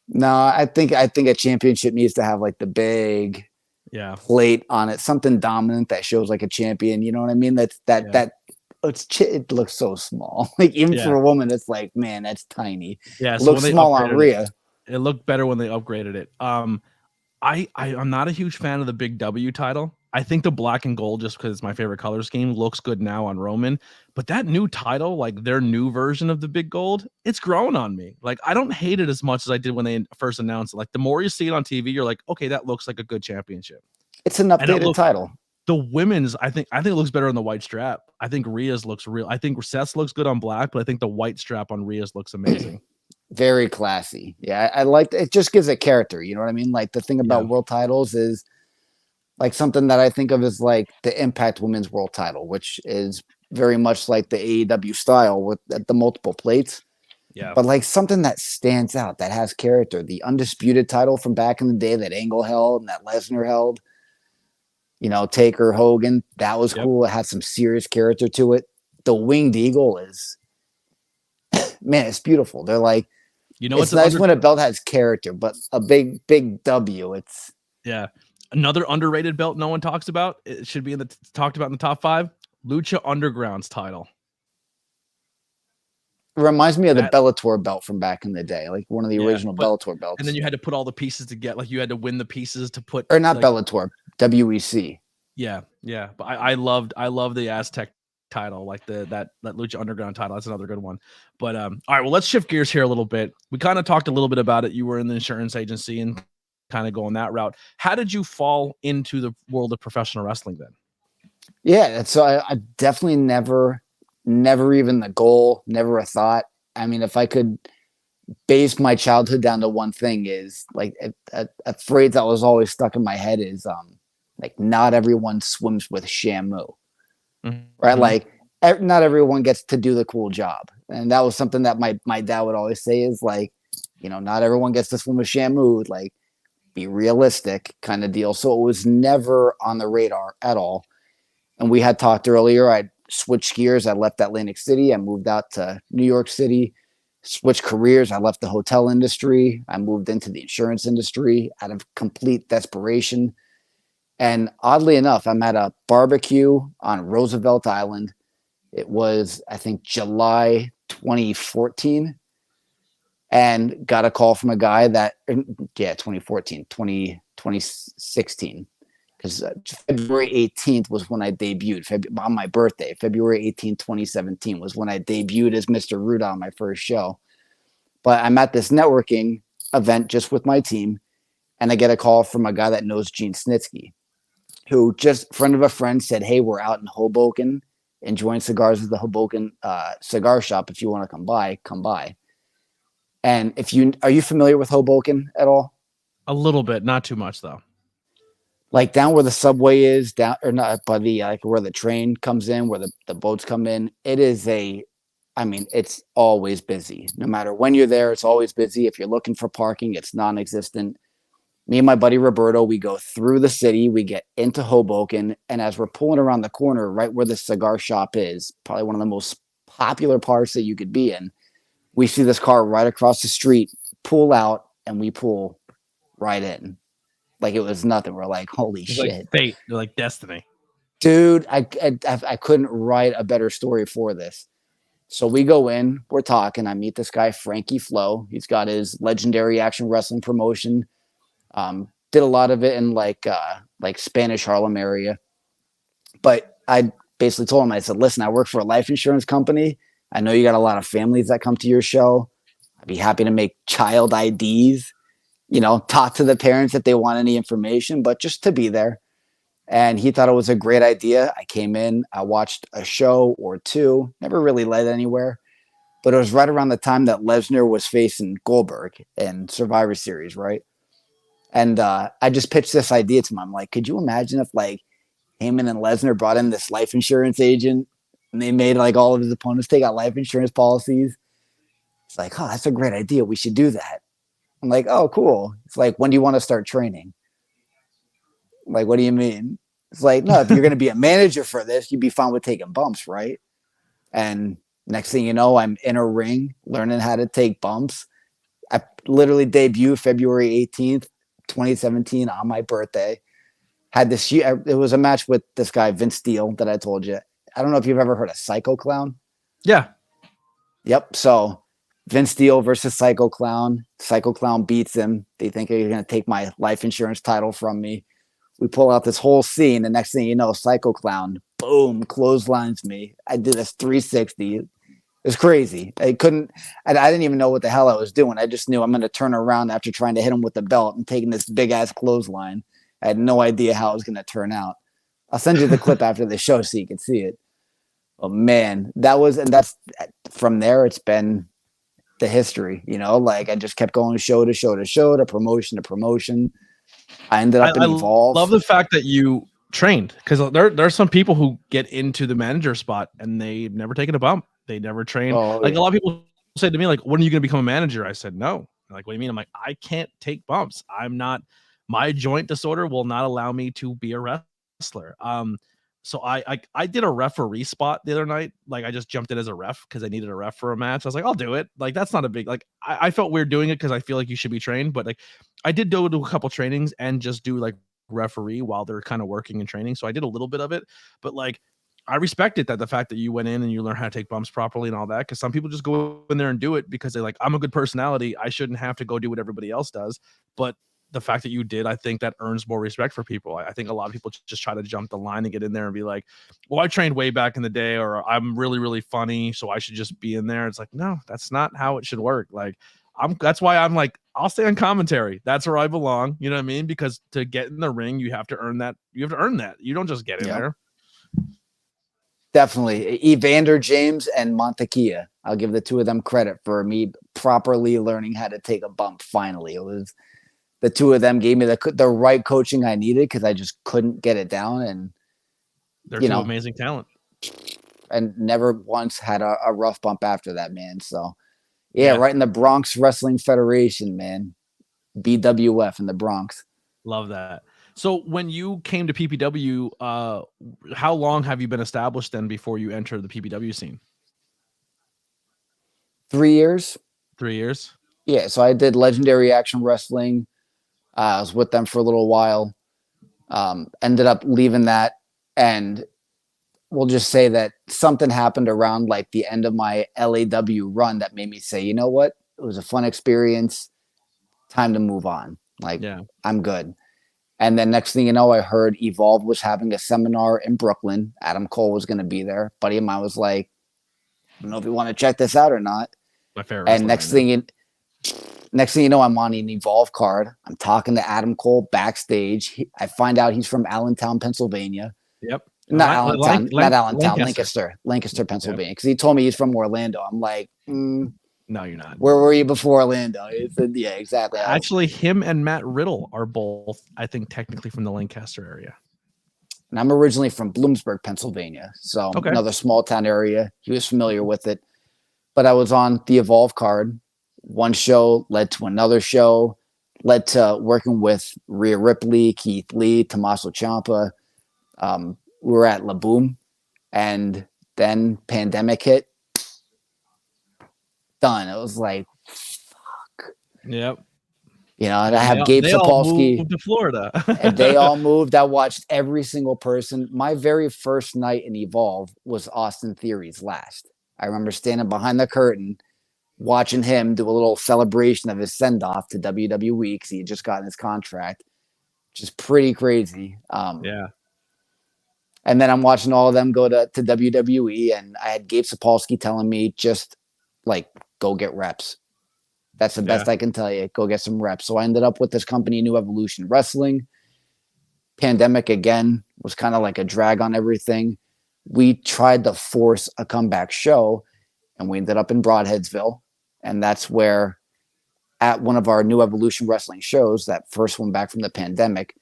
No, I think a championship needs to have like the big plate on it, something dominant that shows like a champion. You know what I mean? It looks so small. Like even for a woman, it's like, man, that's tiny. Yeah, It so looks when they small on upgraded Rhea. it looked better when they upgraded it. I'm not a huge fan of the Big W title. I think the black and gold, just because it's my favorite color scheme, looks good now on Roman. But that new title, like their new version of the Big Gold, it's grown on me. Like I don't hate it as much as I did when they first announced it. Like the more you see it on TV, you're like, okay, that looks like a good championship. It's an updated title. The women's, I think it looks better on the white strap. I think Rhea's looks real. I think Seth's looks good on black, but I think the white strap on Rhea's looks amazing. Very classy. Yeah, I like it. Just gives it character. You know what I mean? Like the thing about world titles is like something that I think of as like the Impact Women's World Title, which is very much like the AEW style with the multiple plates. Yeah. But like something that stands out, that has character. The undisputed title from back in the day that Angle held and that Lesnar held. You know, Taker, Hogan, that was cool. It had some serious character to it. The Winged Eagle is, man, it's beautiful. They're like, it's nice when a belt has character, but a big W, it's another underrated belt no one talks about. It should be talked about in the top 5. Lucha Underground's title. It reminds me of the Bellator belt from back in the day, like one of the original Bellator belts. And then you had to put all the pieces to get, like you had to win the pieces to put, or not Bellator, WEC. Yeah. But I love the Aztec title, like that Lucha Underground title. That's another good one. But all right, well, let's shift gears here a little bit. We kind of talked a little bit about it. You were in the insurance agency and kind of going that route. How did you fall into the world of professional wrestling then? Yeah, so I definitely never even the goal, never a thought. I mean, if I could base my childhood down to one thing, is like a phrase that was always stuck in my head is like not everyone swims with Shamu. Right? Like not everyone gets to do the cool job. And that was something that my dad would always say is like, you know, not everyone gets to swim with Shamu, like be realistic kind of deal. So it was never on the radar at all. And we had talked earlier, I switched gears. I left Atlantic City. I moved out to New York City, switched careers. I left the hotel industry. I moved into the insurance industry out of complete desperation. And oddly enough, I'm at a barbecue on Roosevelt Island. It was, I think, July 2014. And got a call from a guy 2014, 2016. Because February 18th was when I debuted. On my birthday, February 18th, 2017 was when I debuted as Mr. Ruda on my first show. But I'm at this networking event just with my team. And I get a call from a guy that knows Gene Snitsky, who just friend of a friend said, hey, we're out in Hoboken enjoying cigars at the Hoboken cigar shop. If you want to come by. And are you familiar with Hoboken at all? A little bit, not too much though. Like down where the subway is, down or not by the like where the train comes in, where the boats come in. It is it's always busy. No matter when you're there, it's always busy. If you're looking for parking, it's non-existent. Me and my buddy Roberto, we go through the city, we get into Hoboken, and as we're pulling around the corner, right where the cigar shop is, probably one of the most popular parts that you could be in, we see this car right across the street, pull out, and we pull right in. Like it was nothing. We're like, holy shit. Like fate. You're like destiny. Dude, I couldn't write a better story for this. So we go in, we're talking. I meet this guy, Frankie Flo. He's got his legendary action wrestling promotion. Did a lot of it in like Spanish Harlem area. But I basically told him, I said, listen, I work for a life insurance company. I know you got a lot of families that come to your show. I'd be happy to make child IDs, you know, talk to the parents if they want any information, but just to be there. And he thought it was a great idea. I came in, I watched a show or two, never really led anywhere. but it was right around the time that Lesnar was facing Goldberg in Survivor Series, right? And I just pitched this idea to him. I'm like, could you imagine if like Heyman and Lesnar brought in this life insurance agent and they made like all of his opponents take out life insurance policies? It's like, oh, that's a great idea. We should do that. I'm like, oh, cool. It's like, when do you want to start training? I'm like, what do you mean? It's like, no, if you're going to be a manager for this, you'd be fine with taking bumps, right? And next thing you know, I'm in a ring learning how to take bumps. I literally debuted February 18th, 2017 on my birthday. Had this, it was a match with this guy, Vince Steele, that I told you. I don't know if you've ever heard of Psycho Clown. Yeah. Yep. So Vince Steele versus Psycho Clown. Psycho Clown beats him. They think they're going to take my life insurance title from me. We pull out this whole scene. The next thing you know, Psycho Clown, boom, clotheslines me. I did this 360. It was crazy. I didn't even know what the hell I was doing. I just knew I'm going to turn around after trying to hit him with the belt and taking this big ass clothesline. I had no idea how it was going to turn out. I'll send you the clip after the show so you can see it. Oh man, that's from there. It's been the history, like I just kept going show to show to show to promotion to promotion. I ended up in Evolve. I love the fact that you trained, because there's some people who get into the manager spot and they've never taken a bump. They never train. A lot of people say to me, like, when are you going to become a manager? I said, no. Like, what do you mean? I'm like, I can't take bumps. My joint disorder will not allow me to be a wrestler. So I did a referee spot the other night. Like, I just jumped in as a ref because I needed a ref for a match. I was like, I'll do it. Like, that's not a big, like, I felt weird doing it because I feel like you should be trained, but like I did do a couple trainings and just do like referee while they're kind of working and training. So I did a little bit of it, but like, I respect it, that the fact that you went in and you learned how to take bumps properly and all that. Cause some people just go in there and do it because they're like, I'm a good personality. I shouldn't have to go do what everybody else does. But the fact that you did, I think that earns more respect for people. I think a lot of people just try to jump the line and get in there and be like, well, I trained way back in the day, or I'm really, really funny, so I should just be in there. It's like, no, that's not how it should work. Like, that's why I'm like, I'll stay on commentary. That's where I belong. You know what I mean? Because to get in the ring, you have to earn that. You have to earn that. You don't just get in there. Definitely. Evander James and Montekia. I'll give the two of them credit for me properly learning how to take a bump. Finally, it was the two of them gave me the right coaching I needed because I just couldn't get it down. And they're two amazing talent. And never once had a rough bump after that, man. So, yeah, right in the Bronx Wrestling Federation, man. BWF in the Bronx. Love that. So when you came to PPW, how long have you been established then before you entered the PPW scene? 3 years. 3 years? Yeah, so I did Legendary Action Wrestling. I was with them for a little while. Ended up leaving that, and we'll just say that something happened around like the end of my LAW run that made me say, you know what? It was a fun experience. Time to move on. Like, I'm good. And then next thing you know, I heard Evolve was having a seminar in Brooklyn. Adam Cole was going to be there. Buddy of mine was like, I don't know if you want to check this out or not. My favorite. And next thing you know, I'm on an Evolve card. I'm talking to Adam Cole backstage. I find out he's from Allentown, Pennsylvania. Yep. Not Allentown, Lancaster, Pennsylvania. Because he told me he's from Orlando. I'm like, no, you're not. Where were you before Orlando? He said, yeah, exactly. Actually, him and Matt Riddle are both, I think, technically from the Lancaster area. And I'm originally from Bloomsburg, Pennsylvania. So another small town area. He was familiar with it. But I was on the Evolve card. One show led to another show, led to working with Rhea Ripley, Keith Lee, Tommaso Ciampa. We were at La Boom, and then pandemic hit. Done. It was like, fuck. Yep. And I have Gabe Sapolsky. They all moved to Florida. And they all moved. I watched every single person. My very first night in Evolve was Austin Theory's last. I remember standing behind the curtain, watching him do a little celebration of his send-off to WWE because he had just gotten his contract, which is pretty crazy. And then I'm watching all of them go to WWE, and I had Gabe Sapolsky telling me just, like, go get reps. That's the best I can tell you. Go get some reps. So I ended up with this company, New Evolution Wrestling. Pandemic, again, was kind of like a drag on everything. We tried to force a comeback show, and we ended up in Broadheadsville. And that's where, at one of our New Evolution Wrestling shows, that first one back from the pandemic,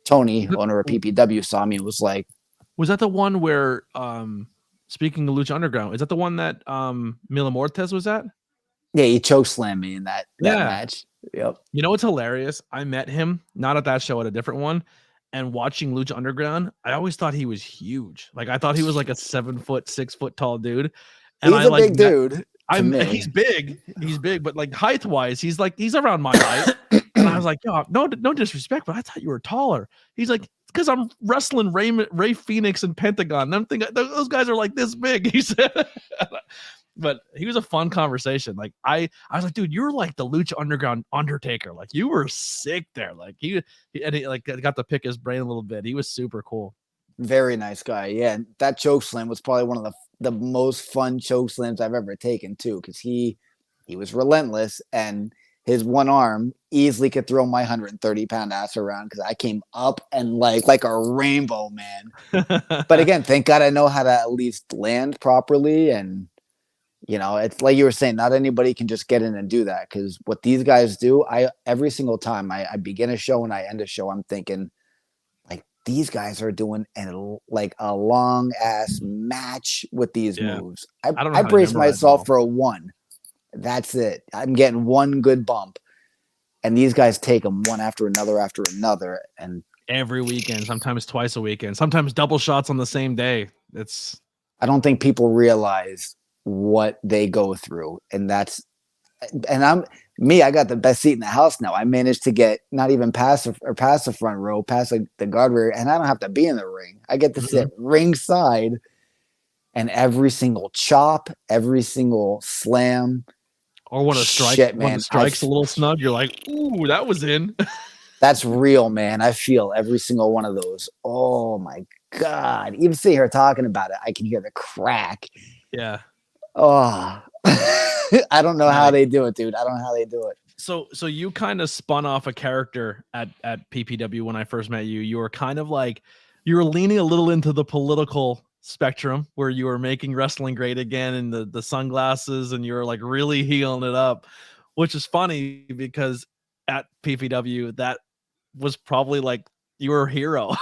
Tony, owner of PPW, saw me and was like, was that the one where, speaking of Lucha Underground, is that the one that Mila Mortez was at? yeah, he chokeslammed me in that Yeah. match. Yep. You know what's hilarious? I met him not at that show, at a different one, and watching Lucha Underground, I always thought he was huge. Like, I thought he was like a 7 foot, 6 foot tall dude. And He's a big dude. He's big, but like height wise, he's around my height. And I was like, yo, no disrespect, but I thought you were taller. He's like, because I'm wrestling Ray Phoenix and Pentagon. And I'm thinking those guys are like this big. He said, but he was a fun conversation. Like I was like, dude, you're like the Lucha Underground Undertaker. Like you were sick there. Like he like got to pick his brain a little bit. He was super cool. Very nice guy. Yeah, that choke slam was probably one of the most fun choke slams I've ever taken too, because he was relentless, and his one arm easily could throw my 130-pound ass around because I came up and like a rainbow, man. But again, thank God I know how to at least land properly, and it's like you were saying, not anybody can just get in and do that, because what these guys do, every single time I begin a show and I end a show, I'm thinking, these guys are doing a long ass match with these moves. I brace myself for a one. That's it. I'm getting one good bump, and these guys take them one after another, and every weekend, sometimes twice a weekend, sometimes double shots on the same day. I don't think people realize what they go through, and I got the best seat in the house now. I managed to get not even past the front row, past the guardrail, and I don't have to be in the ring. I get to sit ringside, and every single chop, every single slam, or when a strike, when the strike's a little snug, you're like, ooh, that was in. That's real, man. I feel every single one of those. Oh my God. Even sitting here talking about it, I can hear the crack. Yeah. Oh, I don't know how they do it, dude. I don't know how they do it. So you kind of spun off a character at PPW when I first met you. You were kind of like, you were leaning a little into the political spectrum, where you were making wrestling great again, and the sunglasses, and you were like really healing it up, which is funny because at PPW that was probably like your hero,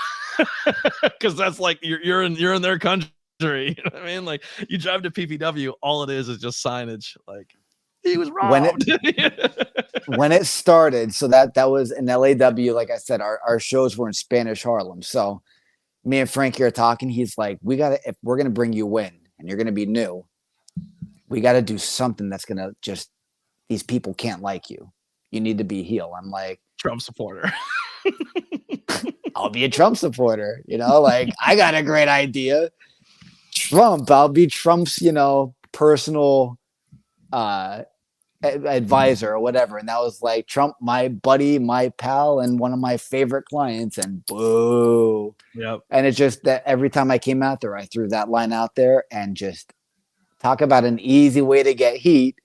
because that's like you're in their country. You know what I mean? Like you drive to PPW, all it is just signage. Like he was robbed. When it started, so that was in LAW. Like I said, our shows were in Spanish Harlem. So me and Frankie are talking. He's like, if we're gonna bring you in and you're gonna be new, we got to do something that's gonna just, these people can't like you. You need to be heel. I'm like, Trump supporter. I'll be a Trump supporter. Like I got a great idea. Trump, I'll be Trump's, personal advisor or whatever. And that was like Trump, my buddy, my pal, and one of my favorite clients, and boo. Yep. And it's just that every time I came out there, I threw that line out there, and just talk about an easy way to get heat.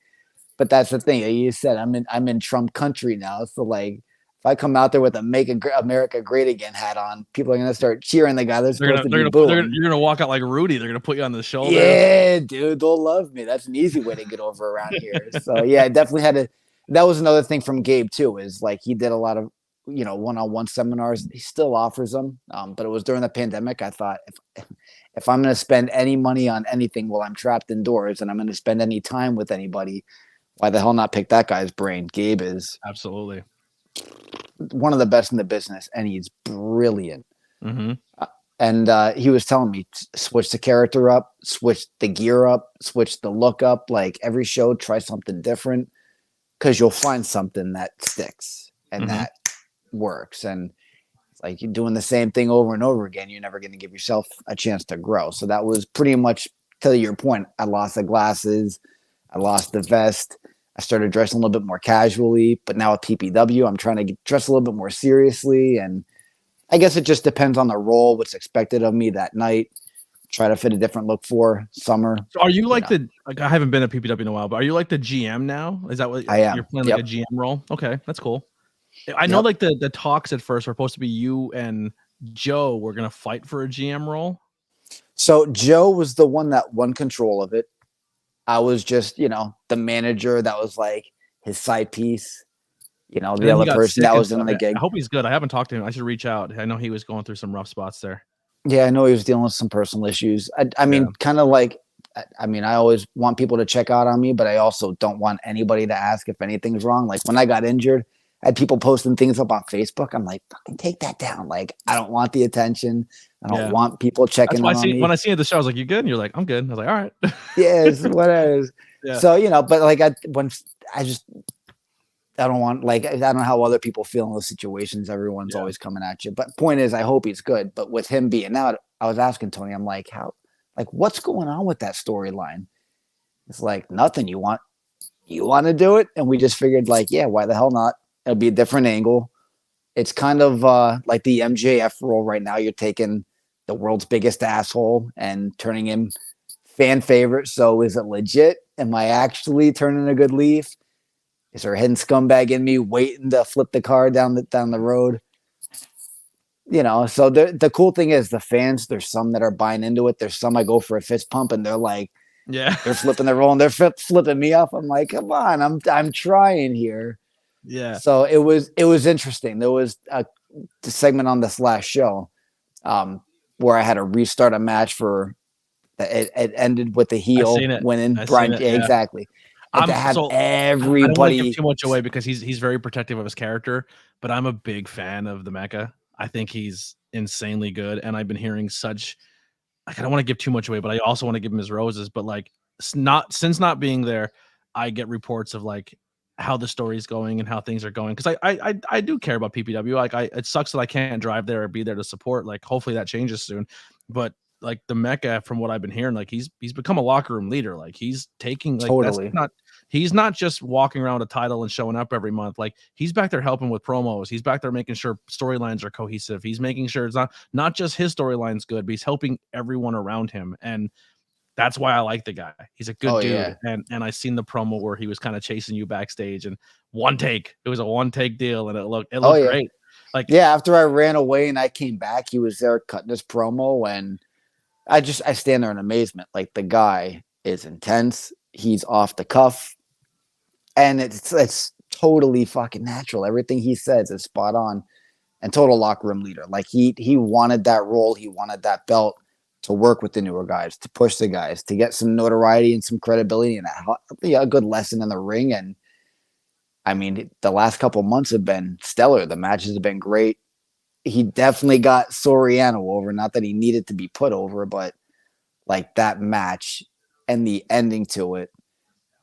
But that's the thing. You said I'm in Trump country now. So like, if I come out there with a "Make America Great Again" hat on, people are gonna start cheering the guy. You're gonna walk out like Rudy. They're gonna put you on the shoulder. Yeah, dude, they'll love me. That's an easy way to get over around here. So yeah, I definitely had to. That was another thing from Gabe too. Is like he did a lot of one-on-one seminars. He still offers them, but it was during the pandemic. I thought if I'm gonna spend any money on anything while I'm trapped indoors, and I'm gonna spend any time with anybody, why the hell not pick that guy's brain? Gabe is absolutely one of the best in the business, and he's brilliant. Mm-hmm. And he was telling me, switch the character up, switch the gear up, switch the look up. Like every show, try something different, because you'll find something that sticks and that works. And it's like you're doing the same thing over and over again. You're never going to give yourself a chance to grow. So that was pretty much, to your point, I lost the glasses, I lost the vest. I started dressing a little bit more casually, but now at PPW, I'm trying to dress a little bit more seriously. And I guess it just depends on the role, what's expected of me that night. Try to fit a different look for summer. So are you like I haven't been at PPW in a while, but are you like the GM now? Is that what I am? You're playing like a GM role? Okay, that's cool. I know like the talks at first were supposed to be you and Joe were going to fight for a GM role. So Joe was the one that won control of it. I was just, the manager that was like his side piece, And the then he other got person sick that and was in stuff. the I gig. hope he's good. I haven't talked to him. I should reach out. I know he was going through some rough spots there. Yeah, I know he was dealing with some personal issues. I Yeah. mean, kind of like, I always want people to check out on me, but I also don't want anybody to ask if anything's wrong. Like when I got injured, I had people posting things up on Facebook. I'm like, fucking take that down. Like, I don't want the attention. I don't Yeah. want people That's checking why in on when me. I see you at the show, I was like, "You good?" And you're like, "I'm good." And I was like, "All right." Yes, whatever. Yeah. So, but like I don't want, like, I don't know how other people feel in those situations. Everyone's Yeah. always coming at you. But point is, I hope he's good. But with him being out, I was asking Tony, I'm like, what's going on with that storyline? It's like nothing. You want to do it? And we just figured, like, yeah, why the hell not? It'll be a different angle. It's kind of like the MJF role right now. You're taking the world's biggest asshole and turning him fan favorite. So is it legit? Am I actually turning a good leaf? Is there a hidden scumbag in me waiting to flip the car down the road? So the cool thing is the fans, there's some that are buying into it. There's some I go for a fist pump and they're like, Yeah. they're flipping their roll and they're flipping me off. I'm like, come on, I'm trying here. Yeah. So it was interesting. There was a segment on this last show where I had to restart a match for it ended with the I've heel seen it. winning. I've seen Brian, it. yeah, Yeah. exactly. And to have I don't want to give everybody too much away because he's very protective of his character, but I'm a big fan of the Mecha. I think he's insanely good, and I've been hearing such. Like, I don't want to give too much away, but I also want to give him his roses. But like, since not being there, I get reports of like how the story's going and how things are going because I do care about PPW. Like, it sucks that I can't drive there or be there to support. Like, hopefully that changes soon, but like the Mecha, from what I've been hearing, like he's become a locker room leader. Like he's taking like totally. he's not just walking around a title and showing up every month. Like he's back there helping with promos. He's back there making sure storylines are cohesive. He's making sure it's not just his storyline's good, but he's helping everyone around him. And that's why I like the guy. He's a good dude. Yeah. And I seen the promo where he was kind of chasing you backstage and it was a one take deal and it looked great. Like, yeah, after I ran away and I came back, he was there cutting his promo and I stand there in amazement. Like the guy is intense. He's off the cuff. And it's totally fucking natural. Everything he says is spot on and total locker room leader. Like he wanted that role. He wanted that belt to work with the newer guys, to push the guys, to get some notoriety and some credibility and a good lesson in the ring. And I mean, the last couple months have been stellar. The matches have been great. He definitely got Soriano over. Not that he needed to be put over, but like that match and the ending to it,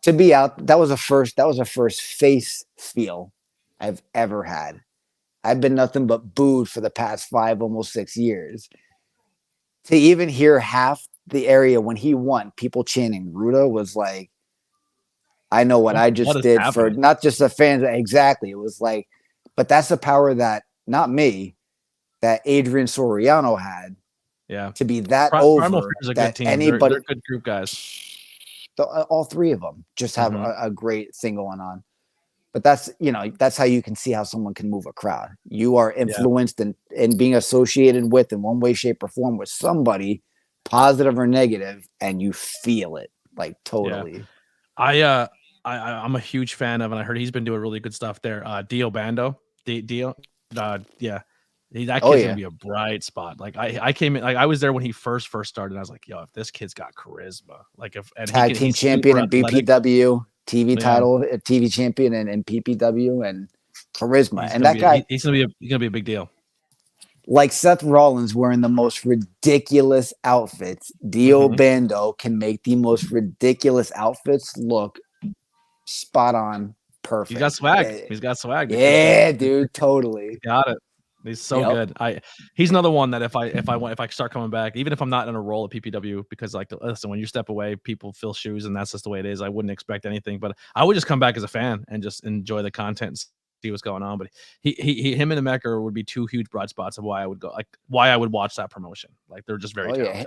to be out, that was a first face feel I've ever had. I've been nothing but booed for the past 5, almost 6 years. To even hear half the area when he won, people chanting Ruda was like, I know what I just is did for happening? not just the fans. Exactly. It was like, but that's the power that not me, that Adrian Soriano had. Yeah. To be that Primal over Fear is a that good team. anybody, They're a good group, guys. all three of them just have a great thing going on. But that's how you can see how someone can move a crowd. You are influenced and being associated with in one way, shape, or form with somebody, positive or negative, and you feel it like totally. Yeah. I'm a huge fan of, and I heard he's been doing really good stuff there. Dio Bando, Dio, yeah. That kid's gonna be a bright spot. Like I came in, like I was there when he first started. And I was like, yo, if this kid's got charisma, like tag team champion in BPW, TV title, TV champion in PPW, and charisma, and that guy, he's gonna be a big deal. Like Seth Rollins wearing the most ridiculous outfits, Dio Bando can make the most ridiculous outfits look spot on, perfect. He's got swag. He's got swag. Yeah, dude, totally got it. He's so good. He's another one that if I start coming back, even if I'm not in a role at PPW, because like listen, when you step away, people fill shoes, and that's just the way it is. I wouldn't expect anything, but I would just come back as a fan and just enjoy the content and see what's going on. But him and the Mecha would be two huge broad spots of why I would go, like why I would watch that promotion. Like they're just very talented.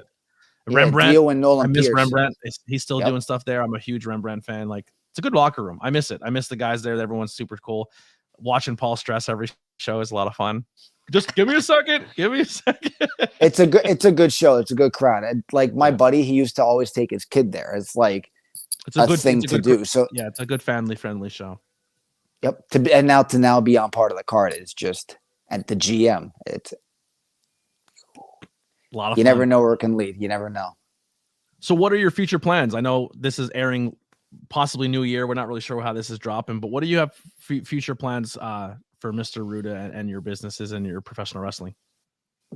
Rembrandt, Dio and Nolan I miss Pierce. Rembrandt. He's still doing stuff there. I'm a huge Rembrandt fan. Like it's a good locker room. I miss it. I miss the guys there. Everyone's super cool. Watching Paul stress every show is a lot of fun. Just give me a second. It's a good show. It's a good crowd. And like my buddy, he used to always take his kid there. It's like It's a good thing it's a to good do. So yeah, it's a good family friendly show. yep, to now be on part of the card is just at the GM. It's A lot of you fun. never know where it can lead. You never know. So what are your future plans? I know this is airing possibly New Year. We're not really sure how this is dropping, but what do you have future plans for Mr. Ruda and your businesses and your professional wrestling?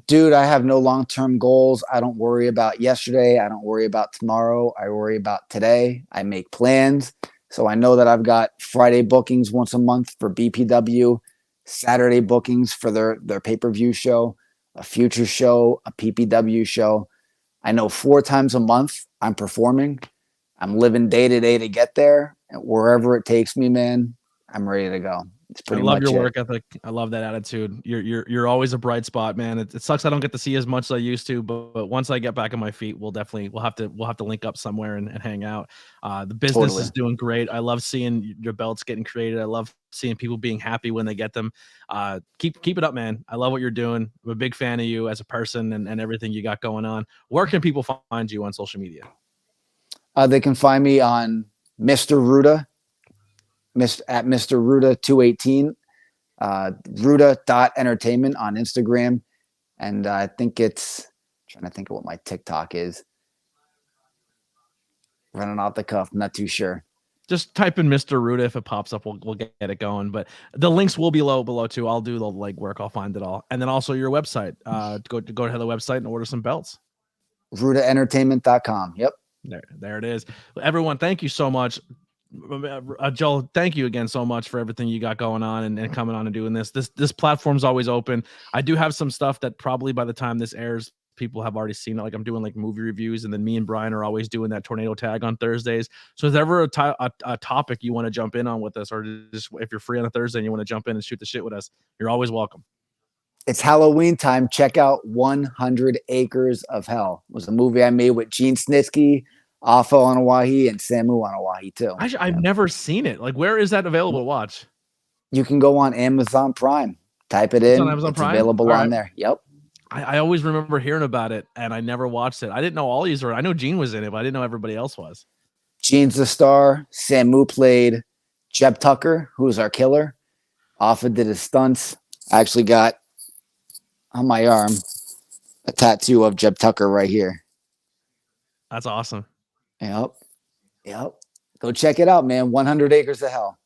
Dude, I have no long-term goals. I don't worry about yesterday. I don't worry about tomorrow. I worry about today. I make plans. So I know that I've got Friday bookings once a month for BPW, Saturday bookings for their pay-per-view show, a future show, a PPW show. I know 4 times a month I'm performing. I'm living day to day to get there. And wherever it takes me, man, I'm ready to go. It's I pretty love much your it. work ethic. I love that attitude. You're always a bright spot, man. It sucks I don't get to see as much as I used to, but once I get back on my feet, we'll have to link up somewhere and hang out. The business Totally. is doing great. I love seeing your belts getting created. I love seeing people being happy when they get them. Keep it up, man. I love what you're doing. I'm a big fan of you as a person and everything you got going on. Where can people find you on social media? They can find me on Mr. Ruda, at Mr. Ruda 218, Ruda.entertainment on Instagram. And I think I'm trying to think of what my TikTok is. Running off the cuff, not too sure. Just type in Mr. Ruda. If it pops up, we'll get it going. But the links will be below too. I'll do the legwork. I'll find it all. And then also your website. Go to the website and order some belts. RudaEntertainment.com. Yep. There it is. Everyone, thank you so much. Joel, thank you again so much for everything you got going on and coming on and doing this. This platform's always open. I do have some stuff that probably by the time this airs, people have already seen it. Like I'm doing like movie reviews, and then me and Brian are always doing that tornado tag on Thursdays. So if there's ever a topic you want to jump in on with us, or just if you're free on a Thursday and you want to jump in and shoot the shit with us, you're always welcome. It's Halloween time. Check out 100 Acres of Hell. It was a movie I made with Gene Snitsky, Afo Anawahi, and Samu Anawahi too. I've never seen it. Like, where is that available to watch? You can go on Amazon Prime. Type it It's in. on Amazon It's Prime? available All on right. there. Yep. I always remember hearing about it, and I never watched it. I didn't know all these were. I know Gene was in it, but I didn't know everybody else was. Gene's the star. Samu played Jeb Tucker, who's our killer. Afa did his stunts. I actually got on my arm a tattoo of Jeb Tucker right here. That's awesome. Yep. Go check it out, man. 100 Acres of Hell.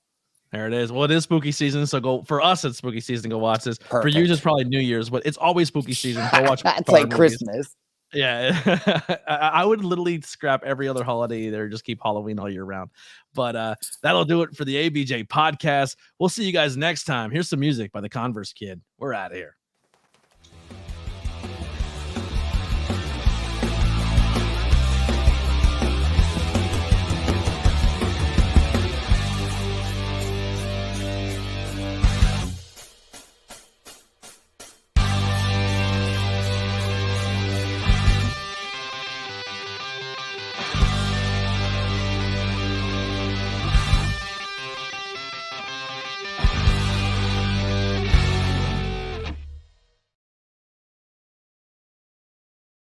There it is. Well, it is spooky season, so go for us. It's spooky season. Go watch this. Perfect. For you, it's probably New Year's, but it's always spooky season. Go watch. It's like Christmas. Yeah, I would literally scrap every other holiday there. Just keep Halloween all year round. But that'll do it for the ABJ podcast. We'll see you guys next time. Here's some music by the Converse Kid. We're out of here.